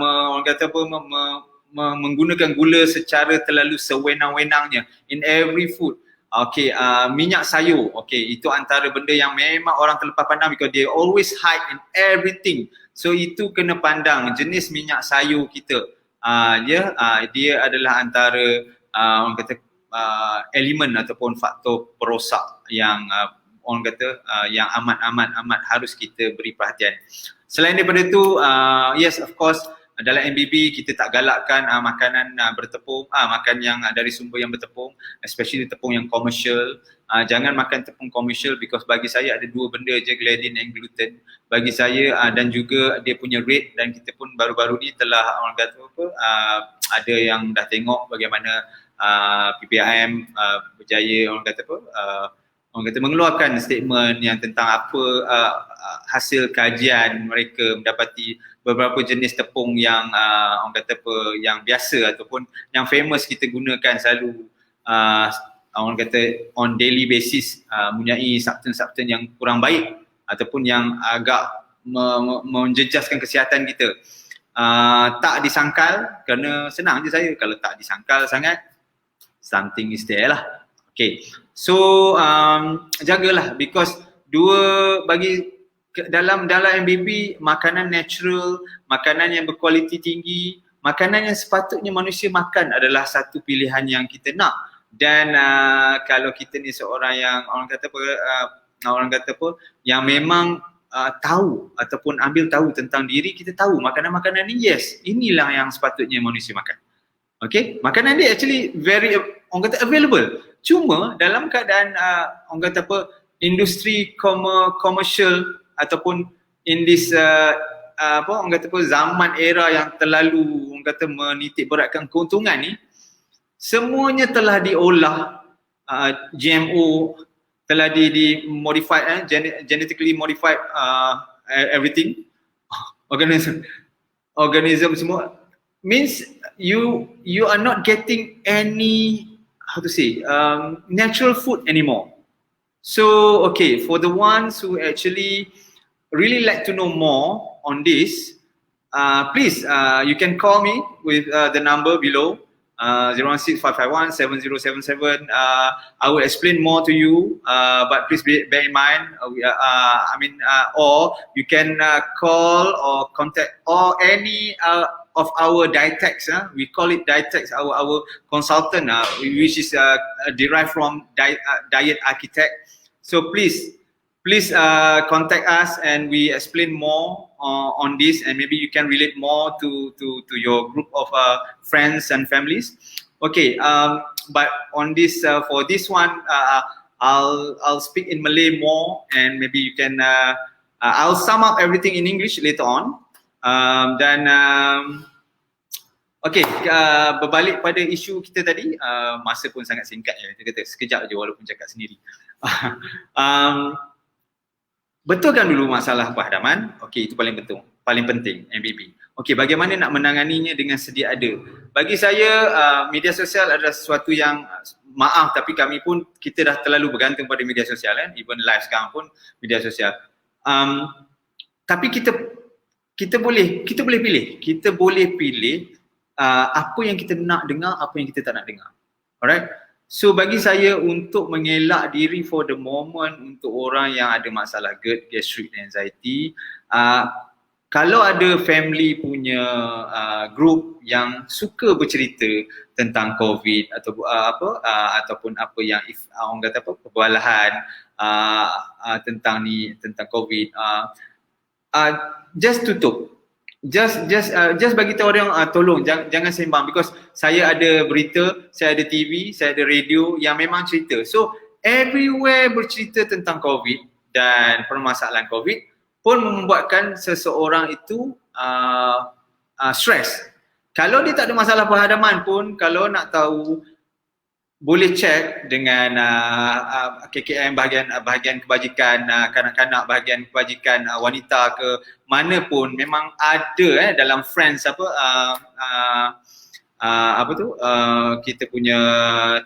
menggunakan gula secara terlalu sewenang-wenangnya in every food. Okay, minyak sayur, okay, itu antara benda yang memang orang terlepas pandang because they always hide in everything. So itu kena pandang jenis minyak sayur kita. Dia adalah antara orang kata elemen ataupun faktor perosak yang orang kata yang amat harus kita beri perhatian. Selain daripada itu, yes of course dalam MBB kita tak galakkan makanan bertepung, makan yang dari sumber yang bertepung, especially tepung yang komersial. Jangan makan tepung komersial because bagi saya ada dua benda je, gliadin dan gluten. Bagi saya dan juga dia punya rate, dan kita pun baru-baru ni telah orang kata ada yang dah tengok bagaimana PPIM berjaya orang kata mengeluarkan statement yang tentang apa hasil kajian mereka mendapati beberapa jenis tepung yang orang kata yang biasa ataupun yang famous kita gunakan selalu orang kata on daily basis mempunyai substance yang kurang baik ataupun yang agak menjejaskan kesihatan kita. Tak disangkal, kerana senang je saya, kalau tak disangkal sangat something is there lah. Okay, so jagalah because dalam MBB, makanan natural, makanan yang berkualiti tinggi, makanan yang sepatutnya manusia makan adalah satu pilihan yang kita nak. Dan kalau kita ni seorang yang orang kata apa yang memang tahu ataupun ambil tahu tentang diri, kita tahu makanan-makanan ni yes, inilah yang sepatutnya manusia makan. Okay, makanan dia actually very orang kata available. Cuma dalam keadaan orang kata industri komersial ataupun in this zaman era yang terlalu orang kata menitik beratkan keuntungan ni, semuanya telah diolah GMO, telah di modified, genetically modified everything, organism semua, means you are not getting any natural food anymore. So okay, for the ones who actually really like to know more on this, please you can call me with the number below, 016-551-7077. I will explain more to you, but please bear in mind, or you can call or contact or any of our dietetics. We call it dietetics, our consultant, which is derived from diet architect. So please contact us and we explain more on this, and maybe you can relate more to your group of friends and families. Okay, but on this for this one, I'll speak in Malay more, and maybe you can I'll sum up everything in English later on. Okay, berbalik pada isu kita tadi, masa pun sangat singkat ya, kita kata sekejap je walaupun cakap sendiri. Betulkan dulu masalah pahadaman. Okey, itu paling penting MBB. Okey, bagaimana nak menanganinya dengan sedia ada? Bagi saya, media sosial adalah sesuatu yang maaf tapi kami pun kita dah terlalu bergantung pada media sosial kan, even live sekarang pun media sosial. Tapi kita boleh pilih. Kita boleh pilih apa yang kita nak dengar, apa yang kita tak nak dengar. Alright? So bagi saya untuk mengelak diri for the moment untuk orang yang ada masalah GERD, gastric anxiety, kalau ada family punya group yang suka bercerita tentang COVID atau ataupun apa yang orang kata apa perbualahan tentang COVID, just tutup. Just bagi tahu orang tolong jangan sembang, because saya ada berita, saya ada TV, saya ada radio yang memang cerita. So everywhere bercerita tentang COVID dan permasalahan COVID pun membuatkan seseorang itu stres. Kalau dia tak ada masalah perhadaman pun, kalau nak tahu boleh check dengan KKM bahagian kebajikan kanak-kanak, bahagian kebajikan wanita ke mana pun, memang ada dalam friends kita punya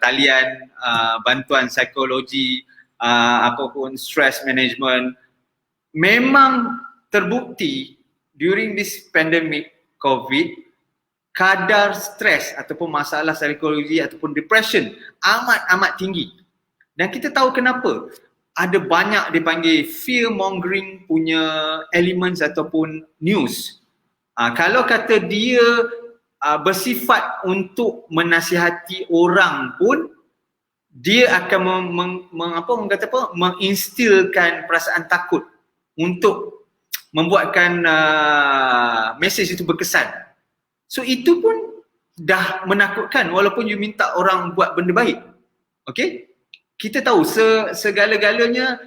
talian bantuan psikologi, apapun stress management. Memang terbukti during this pandemic COVID, kadar stres ataupun masalah psikologi ataupun depression amat tinggi. Dan kita tahu kenapa. Ada banyak dipanggil fear mongering punya elements ataupun news. Kalau kata dia bersifat untuk menasihati orang pun, dia akan menginstilkan perasaan takut untuk membuatkan mesej itu berkesan. So itu pun dah menakutkan walaupun you minta orang buat benda baik. Okay? Kita tahu segala-galanya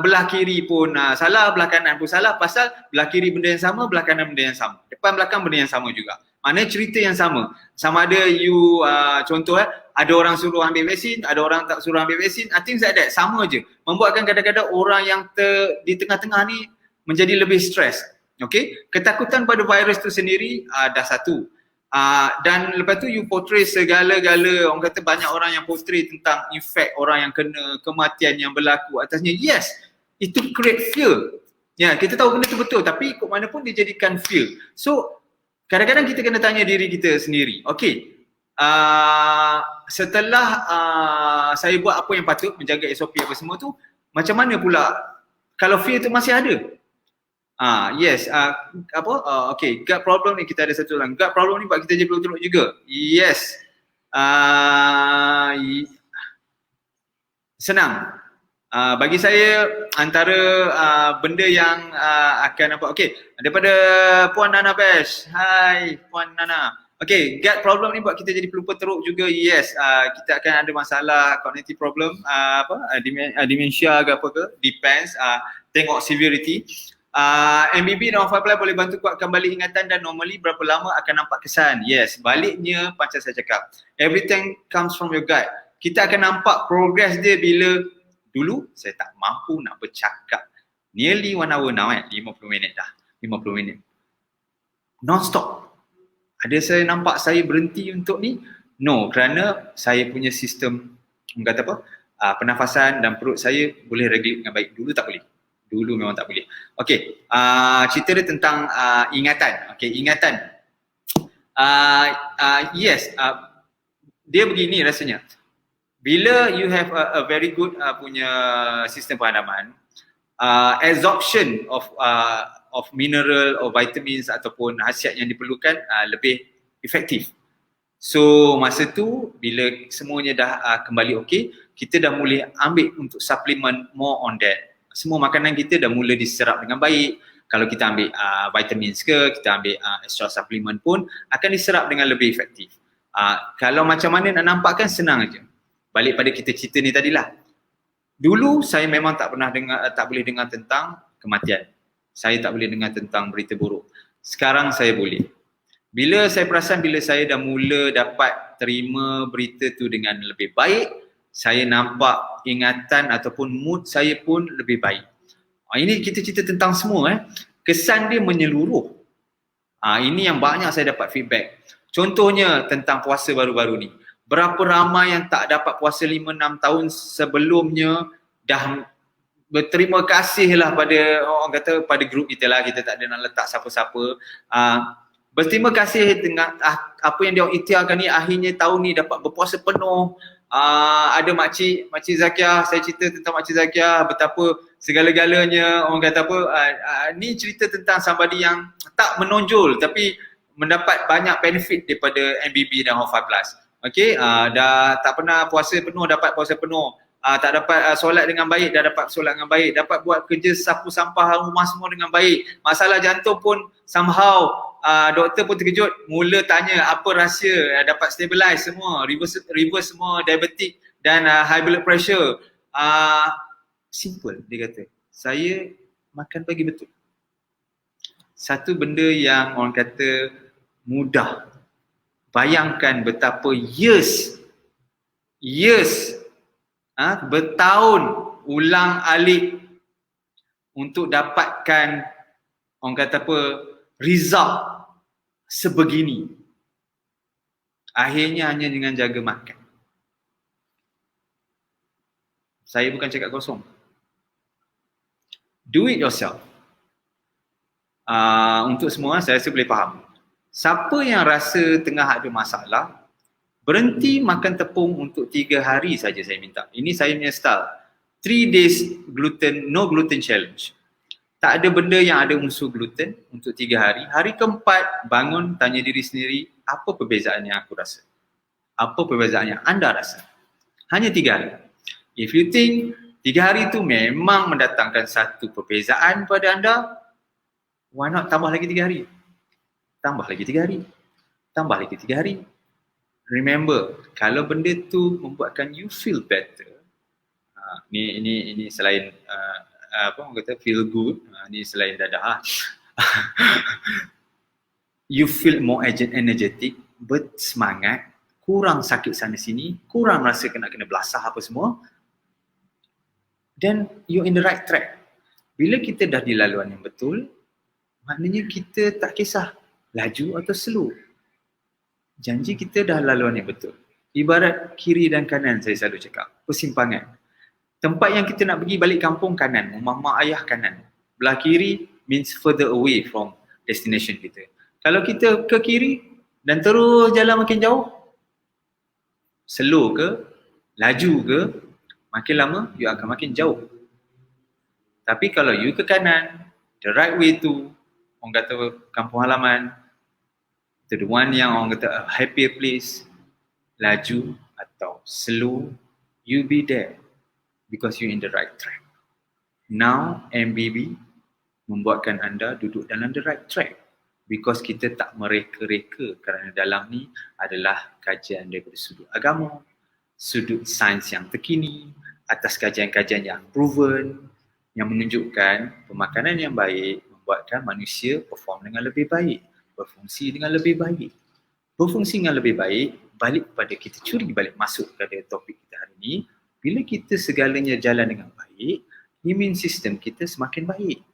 belah kiri pun salah, belah kanan pun salah, pasal belah kiri benda yang sama, belah kanan benda yang sama. Depan belakang benda yang sama juga. Maknanya cerita yang sama. Sama ada you, contoh ada orang suruh ambil vaksin, ada orang tak suruh ambil vaksin, I think like that. Sama je. Membuatkan kadang-kadang orang yang di tengah-tengah ni menjadi lebih stres. Okay, ketakutan pada virus tu sendiri dah satu. Dan lepas tu you portray segala-gala, orang kata banyak orang yang portray tentang efek orang yang kena, kematian yang berlaku atasnya. Yes, itu create fear. Ya, kita tahu benda tu betul tapi kok mana pun dia jadikan fear. So kadang-kadang kita kena tanya diri kita sendiri. Okay, setelah saya buat apa yang patut, menjaga SOP apa semua tu, macam mana pula kalau fear tu masih ada? Yes, okay, gut problem ni kita ada satu orang. Gut problem ni buat kita jadi peluk-peluk juga. Yes. Senang. Bagi saya antara benda yang akan nampak. Okay, daripada Puan Nana Bash. Hai Puan Nana. Okay, gut problem ni buat kita jadi pelupa teruk juga. Yes, kita akan ada masalah cognitive problem, dementia ke apa ke, depends, tengok severity. MBB dan Alpha boleh bantu kuatkan balik ingatan dan normally berapa lama akan nampak kesan? Yes, baliknya macam saya cakap, everything comes from your gut. Kita akan nampak progress dia bila dulu saya tak mampu nak bercakap nearly 1 hour now 50 minit dah, 50 minit non-stop. Ada saya nampak saya berhenti untuk ni? No, kerana saya punya sistem kata apa, pernafasan dan perut saya boleh regulate dengan baik. Dulu tak boleh. Dulu memang tak boleh. Okay, cerita dia tentang ingatan. Okay, ingatan. Yes, dia begini rasanya. Bila you have a very good punya sistem perhadaman, absorption of mineral or vitamins ataupun khasiat yang diperlukan lebih efektif. So masa tu bila semuanya dah kembali okey, kita dah mula ambil untuk supplement more on that. Semua makanan kita dah mula diserap dengan baik. Kalau kita ambil vitamins ke, kita ambil extra supplement pun akan diserap dengan lebih efektif. Kalau macam mana nak nampakkan, senang aja. Balik pada kita cerita ni tadilah. Dulu saya memang tak boleh dengar tentang kematian. Saya tak boleh dengar tentang berita buruk. Sekarang saya boleh. Bila saya perasan bila saya dah mula dapat terima berita tu dengan lebih baik, saya nampak ingatan ataupun mood saya pun lebih baik. Ini kita cerita tentang semua. Kesan dia menyeluruh. Ini yang banyak saya dapat feedback. Contohnya tentang puasa baru-baru ni. Berapa ramai yang tak dapat puasa 5-6 tahun sebelumnya dah berterima kasih lah pada orang kata pada grup kita lah, kita tak ada nak letak siapa-siapa. Berterima kasih dengan apa yang dia ikhtiarkan ni, akhirnya tahun ni dapat berpuasa penuh. Ada makcik Zakiah, saya cerita tentang makcik Zakiah betapa segala-galanya, orang kata apa, ni cerita tentang somebody yang tak menonjol tapi mendapat banyak benefit daripada MBB dan Hall 5+. Okay, dah tak pernah puasa penuh, dapat puasa penuh. Tak dapat solat dengan baik, dah dapat solat dengan baik. Dapat buat kerja sapu sampah rumah semua dengan baik. Masalah jantung pun somehow doktor pun terkejut, mula tanya apa rahsia, dapat stabilize semua, reverse semua diabetik dan high blood pressure. Simple, dia kata, saya makan pagi betul. Satu benda yang orang kata mudah. Bayangkan betapa years bertahun ulang-alik untuk dapatkan orang kata apa, result sebegini. Akhirnya hanya dengan jaga makan. Saya bukan cakap kosong. Do it yourself. Untuk semua saya rasa boleh faham. Siapa yang rasa tengah ada masalah, berhenti makan tepung untuk 3 hari saja saya minta. Ini saya punya style. 3 days gluten, no gluten challenge. Tak ada benda yang ada unsur gluten untuk 3 hari. Hari keempat bangun tanya diri sendiri, apa perbezaan yang aku rasa? Apa perbezaan yang anda rasa? Hanya 3 hari. If you think 3 hari itu memang mendatangkan satu perbezaan pada anda, why not tambah lagi 3 hari? Tambah lagi 3 hari. Tambah lagi 3 hari. Remember, kalau benda tu membuatkan you feel better, ini selain apa orang kata feel good, ni selain dadah. You feel more energetic, bersemangat, kurang sakit sana sini, kurang rasa kena belasah apa semua, then you're in the right track. Bila kita dah di laluan yang betul, maknanya kita tak kisah laju atau slow. Janji kita dah laluan yang betul. Ibarat kiri dan kanan, saya selalu cakap, persimpangan. Tempat yang kita nak pergi balik kampung kanan, rumah mak ayah kanan. Belah kiri means further away from destination kita. Kalau kita ke kiri dan terus jalan makin jauh, slow ke, laju ke, makin lama you akan makin jauh. Tapi kalau you ke kanan, the right way to, orang kata kampung halaman, to the one yang orang kata a happier place, laju atau slow, you be there because you in the right track. Now MBB membuatkan anda duduk dalam the right track because kita tak mereka-reka kerana dalam ni adalah kajian daripada sudut agama, sudut sains yang terkini, atas kajian-kajian yang proven, yang menunjukkan pemakanan yang baik membuatkan manusia perform dengan lebih baik, berfungsi dengan lebih baik. Berfungsi dengan lebih baik, balik kepada kita curi balik masuk kepada topik kita hari ini. Bila kita segalanya jalan dengan baik, immune system kita semakin baik.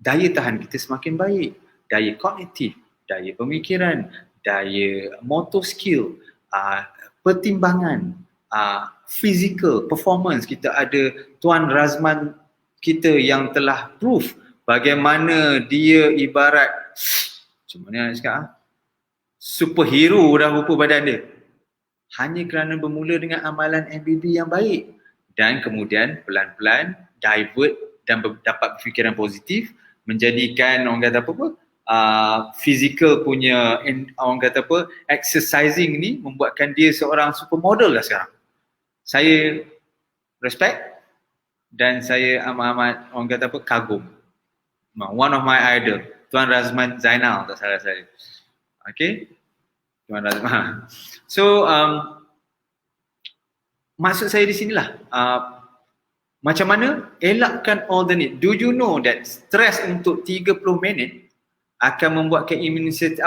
Daya tahan kita semakin baik. Daya kognitif, daya pemikiran, daya motor skill, pertimbangan, physical performance. Kita ada Tuan Razman kita yang telah proof bagaimana dia ibarat, macam mana nak cakap, superhero dah rupa badan dia. Hanya kerana bermula dengan amalan MBB yang baik. Dan kemudian pelan-pelan divert dan dapat fikiran positif, menjadikan orang kata apa, physical punya, orang kata apa, exercising ni membuatkan dia seorang supermodel lah sekarang. Saya respect dan saya amat orang kata apa, kagum. One of my idol, Tuan Razman Zainal, tak salah saya. Okay, Tuan Razman. So maksud saya di sinilah, macam mana elakkan all the need. Do you know that stress untuk 30 minit akan membuatkan immune system,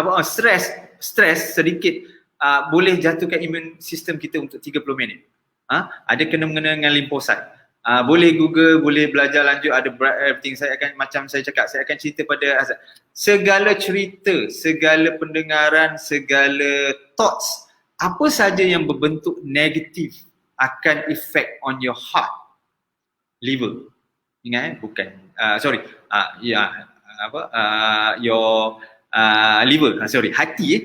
stress sedikit boleh jatuhkan immune system kita untuk 30 minit. Ada kena-mengena dengan limfosit. Boleh Google, boleh belajar lanjut, ada everything. Saya akan, macam saya cakap, saya akan cerita pada Azad. Segala cerita, segala pendengaran, segala thoughts, apa saja yang berbentuk negatif akan effect on your heart, liver. Ingat bukan, your liver, hati.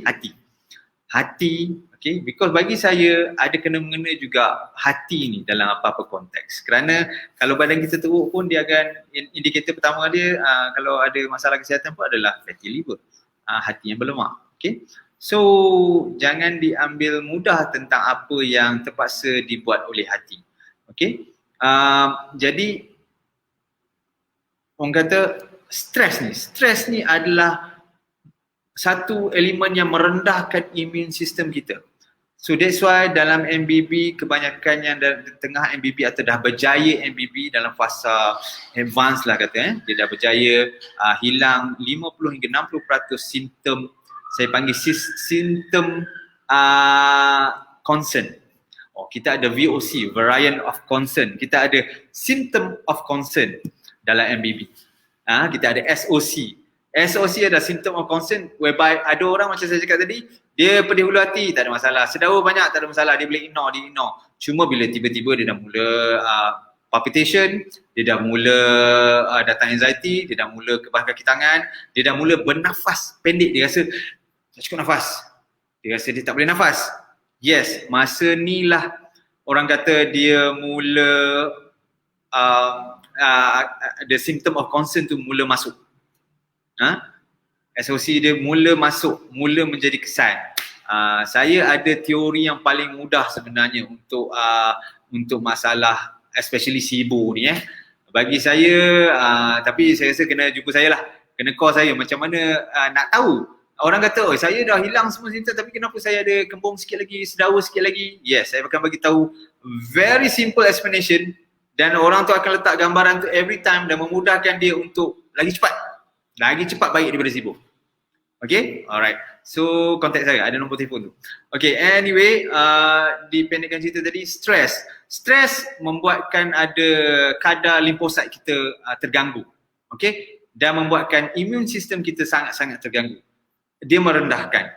Okay, because bagi saya ada kena-mengena juga hati ni dalam apa-apa konteks. Kerana kalau badan kita teruk pun dia akan, indikator pertama dia kalau ada masalah kesihatan pun adalah fatty liver, hati yang berlemak. Okay, so jangan diambil mudah tentang apa yang terpaksa dibuat oleh hati. Okay, jadi orang kata stres ni adalah satu elemen yang merendahkan immune system kita. So that's why dalam MBB, kebanyakan yang tengah MBB atau dah berjaya MBB dalam fasa advance lah kata, dia dah berjaya hilang 50 hingga 60% simptom, saya panggil simptom concern. Kita ada VOC, variant of concern. Kita ada symptom of concern dalam MBB. Kita ada SOC. SOC adalah symptom of concern, whereby ada orang macam saya cakap tadi, dia pedih hulu hati, tak ada masalah. Sedawa banyak, tak ada masalah. Dia boleh ignore. Cuma bila tiba-tiba dia dah mula palpitation, dia dah mula datang anxiety, dia dah mula kebah kaki tangan, dia dah mula bernafas pendek, dia rasa tak cukup nafas. Dia rasa dia tak boleh nafas. Yes, masa ni lah orang kata dia mula the symptom of concern tu mula masuk. SOC dia mula masuk, mula menjadi kesan. Saya ada teori yang paling mudah sebenarnya untuk masalah especially SIBO ni bagi saya, tapi saya rasa kena jumpa saya lah, kena call saya macam mana nak tahu. Orang kata, saya dah hilang semua simptom tapi kenapa saya ada kembung sikit lagi, sedawa sikit lagi. Yes, saya akan bagi tahu very simple explanation dan orang tu akan letak gambaran tu every time dan memudahkan dia untuk lagi cepat baik daripada SIBO. Okay, alright. So kontak saya, ada nombor telefon tu. Okay, anyway, dipendekkan cerita tadi, stres membuatkan ada kadar limfosit kita terganggu. Okay, dan membuatkan immune system kita sangat-sangat terganggu. Dia merendahkan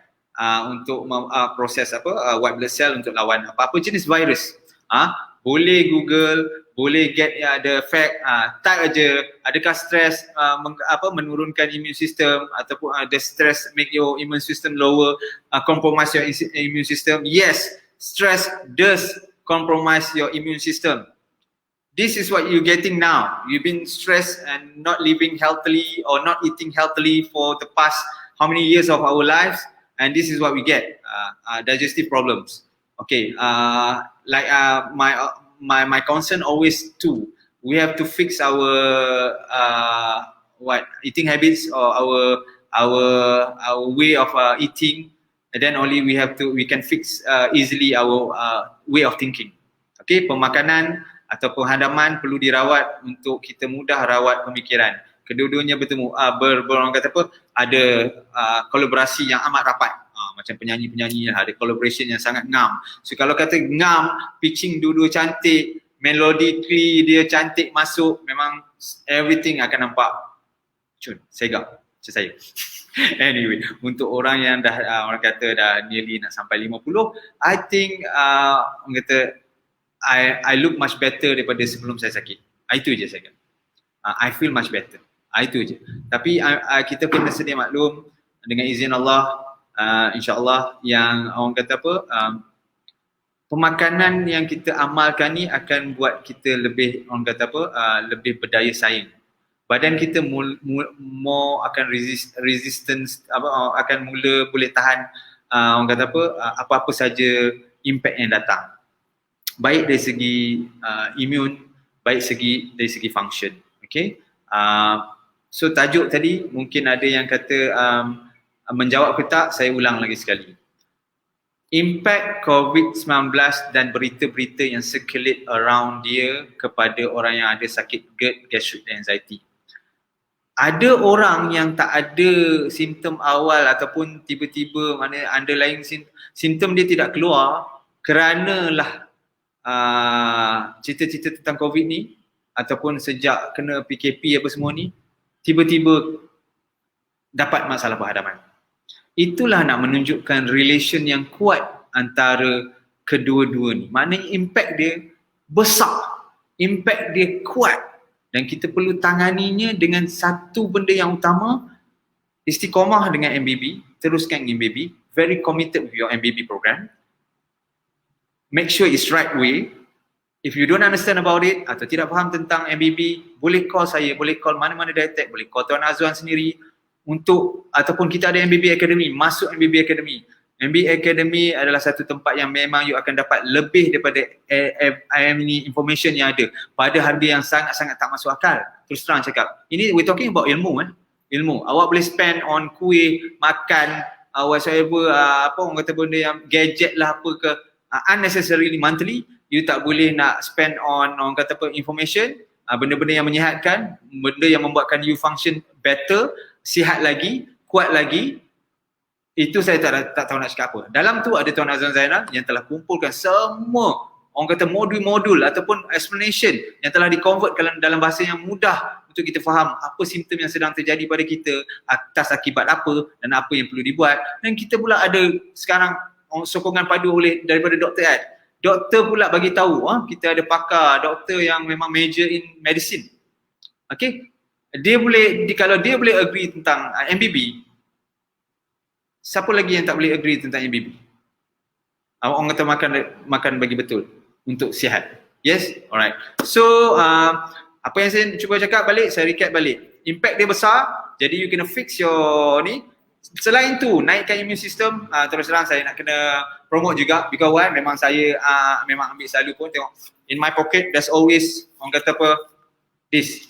untuk proses white blood cell untuk lawan apa-apa jenis virus. Boleh Google, boleh get the fact, type aja, adakah stres menurunkan immune system ataupun the stress make your immune system lower, compromise your immune system. Yes, stress does compromise your immune system. This is what you're getting now. You've been stressed and not living healthily or not eating healthily for the past how many years of our lives, and this is what we get, digestive problems. Okay, my concern always two. We have to fix our eating habits or our way of eating, and then only we can fix easily our way of thinking. Okay, pemakanan atau penghadaman perlu dirawat untuk kita mudah rawat pemikiran. Kedua-duanya bertemu, orang kata ada kolaborasi yang amat rapat. Macam penyanyi-penyanyi lah, ada collaboration yang sangat ngam. So kalau kata ngam, pitching dua-dua cantik, melodically dia cantik masuk, memang everything akan nampak segak macam saya. Anyway, untuk orang yang dah orang kata dah nearly nak sampai 50, I think orang kata I look much better daripada sebelum saya sakit. Itu je saya kata. I feel much better. Itu je. Tapi kita kena sedia maklum dengan izin Allah, insyaAllah yang orang kata pemakanan yang kita amalkan ni akan buat kita lebih orang kata lebih berdaya saing. Badan kita more akan resistance akan mula boleh tahan orang kata apa-apa saja impact yang datang. Baik dari segi immune, baik dari segi function. Okay. So tajuk tadi mungkin ada yang kata menjawab ke tak, saya ulang lagi sekali. Impact COVID-19 dan berita-berita yang circulate around dia kepada orang yang ada sakit GERD, gastric dan anxiety. Ada orang yang tak ada simptom awal ataupun tiba-tiba mana underlying simptom dia tidak keluar keranalah cerita-cerita tentang COVID ni ataupun sejak kena PKP apa semua ni, tiba-tiba dapat masalah perhadapan. Itulah nak menunjukkan relation yang kuat antara kedua-dua ni. Maknanya impact dia besar, impact dia kuat dan kita perlu tanganinya dengan satu benda yang utama, istiqomah dengan MBB, teruskan MBB, very committed with your MBB program. Make sure it's right way. If you don't understand about it atau tidak faham tentang MBB, boleh call saya, boleh call mana-mana Dietech, boleh call Tuan Azwan sendiri untuk, ataupun kita ada MBB Academy, masuk MBB Academy. MBB Academy adalah satu tempat yang memang you akan dapat lebih daripada ini information yang ada pada harga yang sangat-sangat tak masuk akal. Terus terang cakap, ini we're talking about ilmu. Ilmu. Awak boleh spend on kuih, makan, whatsoever, apa orang kata benda yang gadget lah apa ke, unnecessarily monthly. You tak boleh nak spend on orang kata apa, information, benda-benda yang menyihatkan, benda yang membuatkan you function better, sihat lagi, kuat lagi. Itu saya tak tahu nak cakap apa. Dalam tu ada Tuan Azwan Zainal yang telah kumpulkan semua orang kata modul-modul ataupun explanation yang telah di-convert dalam bahasa yang mudah untuk kita faham apa simptom yang sedang terjadi pada kita, atas akibat apa dan apa yang perlu dibuat. Dan kita pula ada sekarang sokongan padu daripada Dr. Ed. Doktor pula bagi tahu, kita ada pakar doktor yang memang major in medicine. Okay? Kalau dia boleh agree tentang MBB, siapa lagi yang tak boleh agree tentang MBB? Orang kata makan bagi betul untuk sihat. Yes? Alright. So, apa yang saya cuba cakap balik, saya recap balik. Impact dia besar, jadi you kena fix your ni. Selain tu, naikkan immune system, terus terang saya nak kena promote juga, because why? Memang saya memang ambil selalu pun tengok, in my pocket there's always, orang kata apa, this.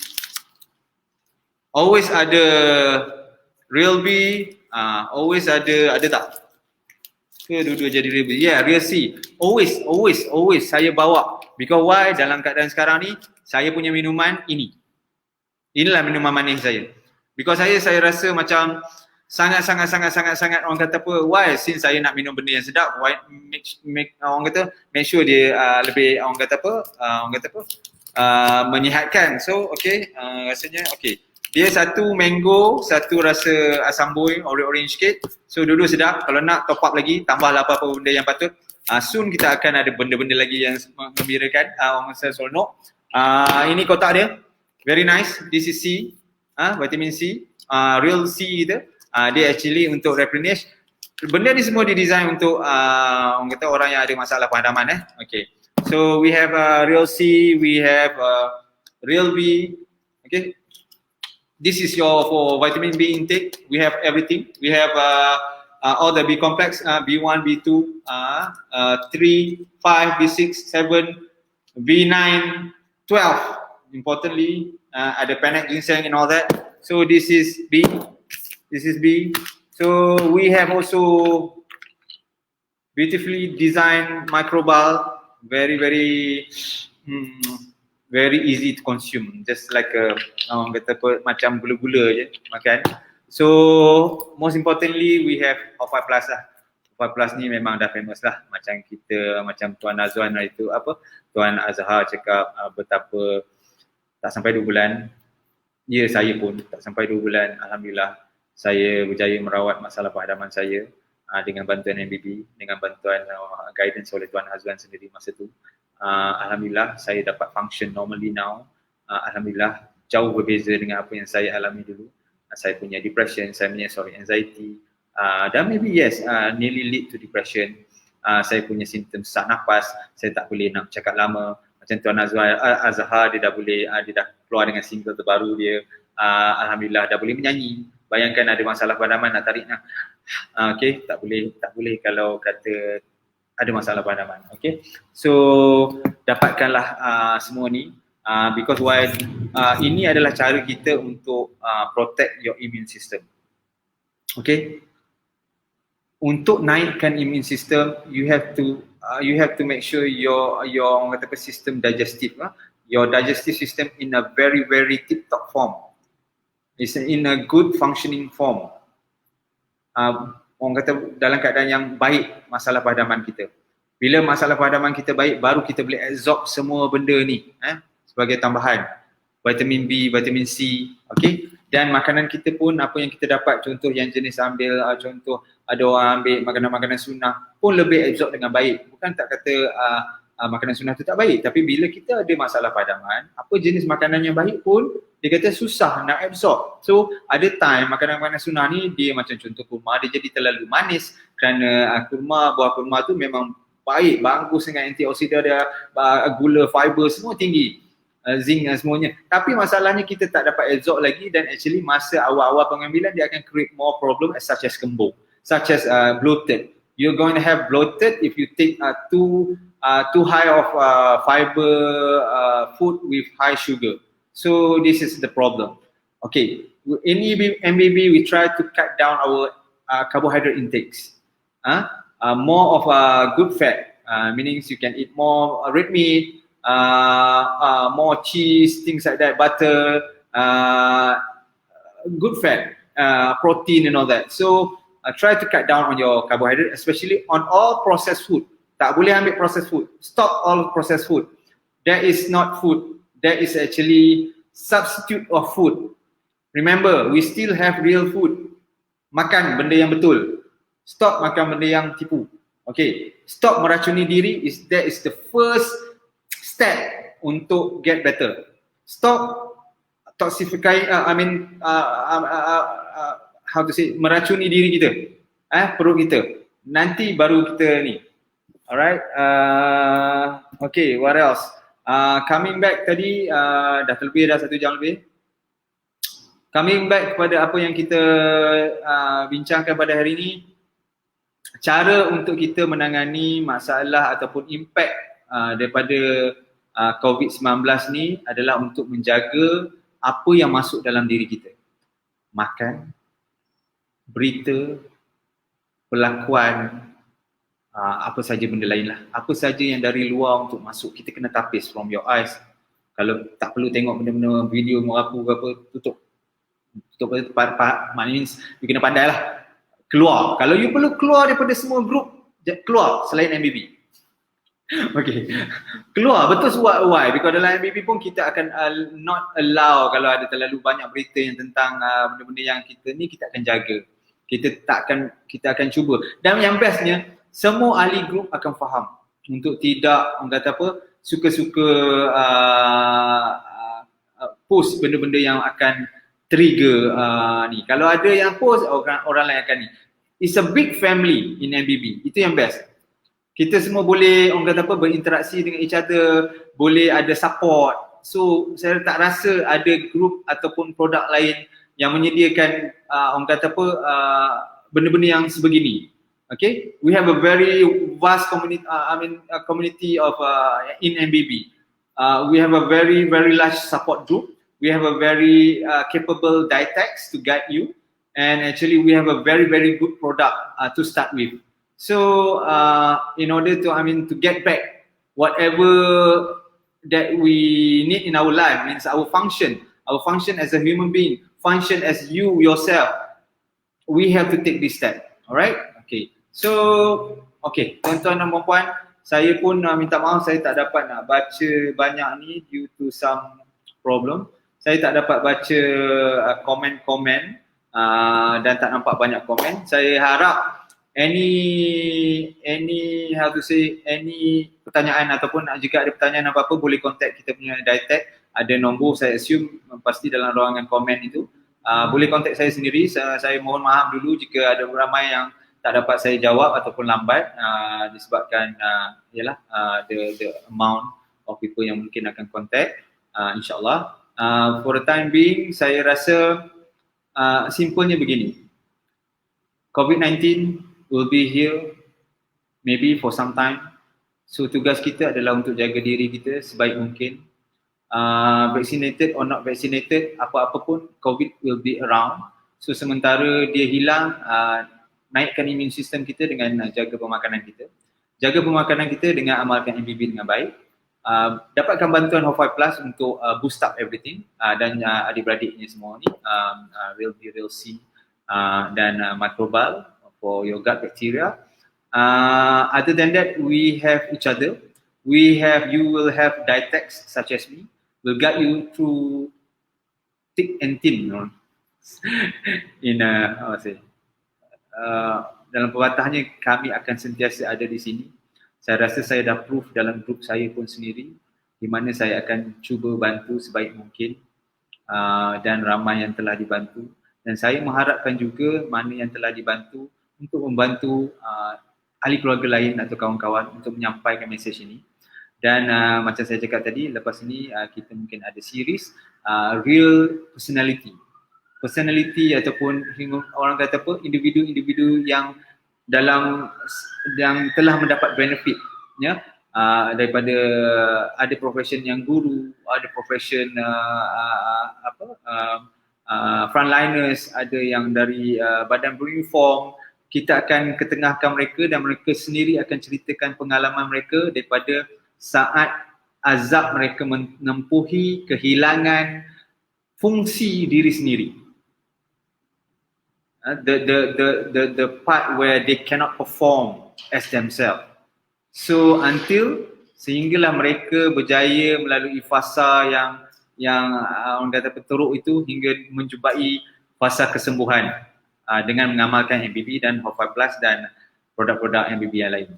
Always ada Real B, always ada tak? Ke dua-dua jadi Real B? Yeah, Real C. Always saya bawa. Because why? Dalam keadaan sekarang ni, saya punya minuman ini. Inilah minuman manis saya. Because saya rasa macam sangat orang kata apa, why? Since saya nak minum benda yang sedap, why orang kata make sure dia lebih orang kata apa, menyihatkan. So okay, rasanya okay. Dia satu mango, satu rasa asam buih, orange sikit. So dua-dua sedap. Kalau nak top up lagi, tambahlah apa-apa benda yang patut. Soon kita akan ada benda-benda lagi yang menggembirakan. Orang saya seronok. Ini kotak dia. Very nice. This is C. Vitamin C. Real C itu. Dia actually untuk replenish. Benda ni semua didesign untuk orang kata orang yang ada masalah perhadaman. Okay. So we have Real C, we have Real B. Okay. This is your for vitamin B intake. We have everything. We have all the B complex, B1, B2, 3, 5, B6, 7, B9, 12. Importantly, ada panac ginseng and all that. So this is B. This is B. So we have also beautifully designed microbal, very easy to consume, just like orang kata apa, macam gula-gula je makan. So most importantly we have O5 Plus lah. O5 Plus ni memang dah famous lah, macam kita, macam Tuan Azwan itu apa, Tuan Azhar cakap betapa tak sampai 2 bulan, ya saya pun tak sampai 2 bulan, Alhamdulillah saya berjaya merawat masalah perhadaman saya dengan bantuan MBB, dengan bantuan guidance oleh Tuan Azwan sendiri masa tu. Alhamdulillah saya dapat function normally now. Alhamdulillah jauh berbeza dengan apa yang saya alami dulu. Saya punya depression, saya punya anxiety, dan maybe yes, nearly lead to depression. Saya punya simptom sesak nafas, saya tak boleh nak cakap lama. Macam Tuan Azhar, dia dah boleh, dia dah keluar dengan single terbaru dia. Alhamdulillah dah boleh menyanyi. Bayangkan ada masalah perhadaman nak tarik nak. Okay, tak boleh kalau kata ada masalah perhadaman. Okay, so dapatkanlah semua ni, because why, ini adalah cara kita untuk protect your immune system. Okay, untuk naikkan immune system, you have to make sure your orang kata apa, system digestive, your digestive system in a very tip-top form. It's in a good functioning form. Orang kata dalam keadaan yang baik masalah perhadaman kita. Bila masalah padaman kita baik, baru kita boleh absorb semua benda ni sebagai tambahan. Vitamin B, vitamin C, okay. Dan makanan kita pun apa yang kita dapat, contoh yang jenis ambil, contoh ada orang ambil makanan-makanan sunnah pun lebih absorb dengan baik. Bukan tak kata makanan sunnah tu tak baik, tapi bila kita ada masalah padaman, apa jenis makanan yang baik pun dia kata susah nak absorb. So ada time makanan-makanan sunnah ni dia macam contoh kurma, dia jadi terlalu manis kerana buah kurma tu memang baik, bagus dengan antioksidan dia, gula, fiber semua tinggi, zinc dan semuanya. Tapi masalahnya kita tak dapat absorb lagi, dan actually masa awal-awal pengambilan dia akan create more problem such as kembung, such as bloated. You're going to have bloated if you take too high of fiber food with high sugar. So this is the problem. Okay, in MBB we try to cut down our carbohydrate intakes. More of good fat, meaning you can eat more red meat, more cheese, things like that, butter, good fat, protein and all that. So try to cut down on your carbohydrate, especially on all processed food. Tak boleh ambil processed food. Stop all processed food. That is not food. That is actually substitute of food. Remember, we still have real food. Makan benda yang betul. Stop makan benda yang tipu. Okay, stop meracuni diri. That is the first step untuk get better. Stop toxifying, how to say, meracuni diri kita, perut kita. Nanti baru kita ni. Alright, okay, what else? Coming back tadi, dah 1 jam lebih. Coming back kepada apa yang kita bincangkan pada hari ini, cara untuk kita menangani masalah ataupun impact daripada COVID-19 ni adalah untuk menjaga apa yang masuk dalam diri kita. Makan, berita, perlakuan, apa saja benda lain lah. Apa saja yang dari luar untuk masuk, kita kena tapis from your eyes. Kalau tak perlu tengok benda-benda video merapu ke apa, tutup maknanya you kena pandai lah. Keluar, kalau you perlu keluar daripada semua grup, keluar selain MBB. Okay, keluar, betul why? Because dalam MBB pun kita akan not allow kalau ada terlalu banyak berita yang tentang benda-benda yang kita ni, kita akan jaga. Kita akan cuba. Dan yang bestnya, semua ahli grup akan faham untuk tidak, orang kata apa, suka-suka post benda-benda yang akan trigger ni. Kalau ada yang post, orang lain akan ni. It's a big family in MBB. Itu yang best. Kita semua boleh, orang kata apa, berinteraksi dengan each other, boleh ada support. So saya tak rasa ada grup ataupun produk lain yang menyediakan orang kata apa, benda-benda yang sebegini. Okay, we have a very vast community of in MBB. We have a very large support group. We have a very capable dietetics to guide you, and actually we have a very good product to start with. So in order to get back whatever that we need in our life, means our function as a human being, function as you yourself, we have to take this step. Alright, okay. So okay, tuan-tuan dan puan-puan, saya pun minta maaf saya tak dapat nak baca banyak ni due to some problem. Saya tak dapat baca komen-komen dan tak nampak banyak komen. Saya harap any pertanyaan ataupun jika ada pertanyaan apa-apa boleh contact kita punya dietet. Ada nombor, saya assume pasti dalam ruangan komen itu. Boleh contact saya sendiri. Saya mohon maaf dulu jika ada ramai yang tak dapat saya jawab ataupun lambat disebabkan the amount of people yang mungkin akan contact. InsyaAllah. For the time being, saya rasa simpelnya begini. COVID-19 will be here maybe for some time. So tugas kita adalah untuk jaga diri kita sebaik mungkin. Vaccinated or not vaccinated, apa-apa pun COVID will be around. So sementara dia hilang, naikkan immune system kita dengan jaga pemakanan kita. Jaga pemakanan kita dengan amalkan MBB dengan baik. Dapatkan bantuan Ho5 Plus untuk boost up everything, dan adik-beradiknya semua ni, Real B, Real C dan Microbal for your gut bacteria. Other than that, we have each other. You will have dietetics such as me, will guide you through thick and thin, in how to say, dalam perbatahnya kami akan sentiasa ada di sini. Saya rasa saya dah proof dalam grup saya pun sendiri, di mana saya akan cuba bantu sebaik mungkin, dan ramai yang telah dibantu, dan saya mengharapkan juga mana yang telah dibantu untuk membantu ahli keluarga lain atau kawan-kawan untuk menyampaikan mesej ini. Dan macam saya cakap tadi, lepas ini kita mungkin ada series real personality ataupun orang kata apa, individu-individu yang telah mendapat benefit, ya, daripada ada profession yang guru, ada profession frontliners, ada yang dari badan beruniform. Kita akan ketengahkan mereka dan mereka sendiri akan ceritakan pengalaman mereka daripada saat azab mereka menempuhi kehilangan fungsi diri sendiri. The part where they cannot perform as themselves. So sehinggalah mereka berjaya melalui fasa yang orang kata teruk itu hingga menjumpai fasa kesembuhan dengan mengamalkan MBB dan Hot 5 Plus dan produk-produk MBB yang lain.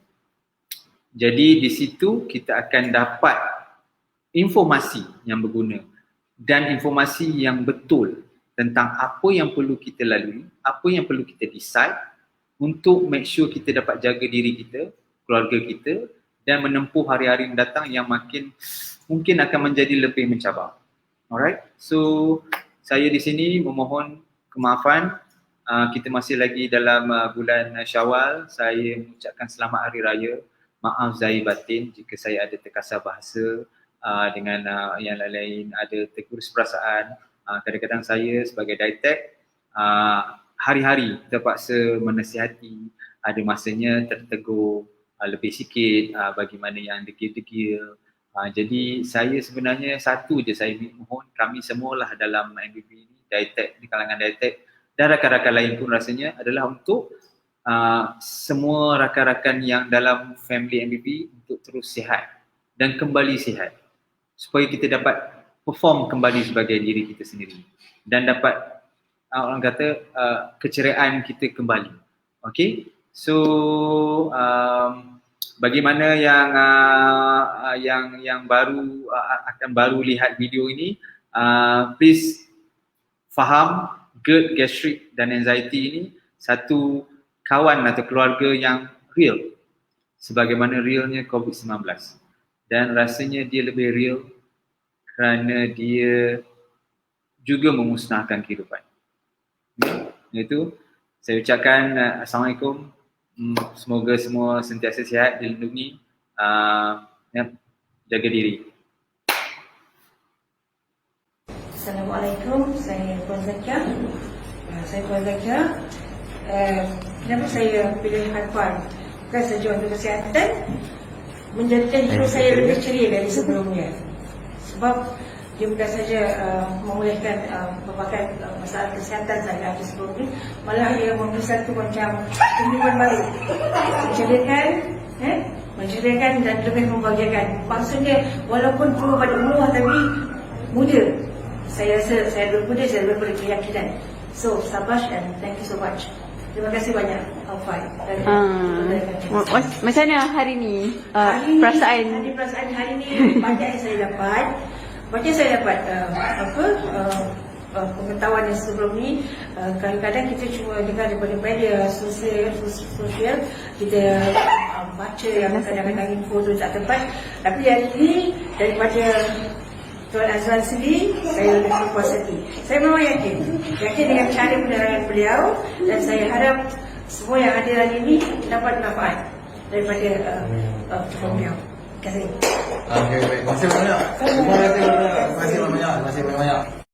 Jadi di situ kita akan dapat informasi yang berguna dan informasi yang betul tentang apa yang perlu kita lalui, apa yang perlu kita decide untuk make sure kita dapat jaga diri kita, keluarga kita, dan menempuh hari-hari mendatang yang mungkin akan menjadi lebih mencabar. Alright, so saya di sini memohon kemaafan. Kita masih lagi dalam bulan Syawal. Saya mengucapkan selamat Hari Raya. Maaf zahir batin jika saya ada terkasar bahasa dengan yang lain-lain, ada terkurus perasaan. Kadang-kadang saya sebagai dietetik hari-hari terpaksa menasihati, ada masanya tertegur lebih sikit, bagi mana yang degil-degil. Jadi saya sebenarnya satu je saya mohon, kami semualah dalam MBB ini, dietetik, di kalangan dietetik dan rakan-rakan lain pun rasanya adalah untuk semua rakan-rakan yang dalam family MBB untuk terus sihat dan kembali sihat supaya kita dapat perform kembali sebagai diri kita sendiri dan dapat orang kata keceriaan kita kembali. Okay, so bagaimana yang baru akan baru lihat video ini, please faham GERD, gastric dan anxiety ini satu kawan atau keluarga yang real sebagaimana realnya COVID-19, dan rasanya dia lebih real kerana dia juga memusnahkan kehidupan. Itu saya ucapkan Assalamualaikum, semoga semua sentiasa sihat, dilindungi, jaga diri. Assalamualaikum, saya Puan Zakia. Kenapa saya pilih Harfan? Bukan saja untuk kesihatan, menjadikan hidup saya lebih ceria dari sebelumnya. Sebab dia bukan saja memulihkan berbagai masalah kesihatan saya ada sebelum ini, malah ia memberi satu macam kehidupan baru, menceriakan dan lebih membahagiakan. Maksudnya walaupun tua pada umur tapi muda. Saya rasa saya lebih muda, saya lebih berkeyakinan. So, sabash and thank you so much. Terima kasih banyak, Alfai. Macam mana hari ni? Perasaan Hari ni banyak yang saya dapat. Pengetahuan yang sebelum ni. Kadang-kadang kita cuma dengar daripada media sosial, kita baca yang kadang-kadang info tu tak tepat. Tapi hari ni daripada Tuan Azlan sendiri, saya lebih berpuas hati. Saya memang yakin dengan cara penerangan beliau, dan saya harap semua yang hadir hari ini dapat manfaat daripada beliau. Terima kasih. Okey, baik. Terima kasih banyak. Terima kasih banyak. Terima kasih banyak.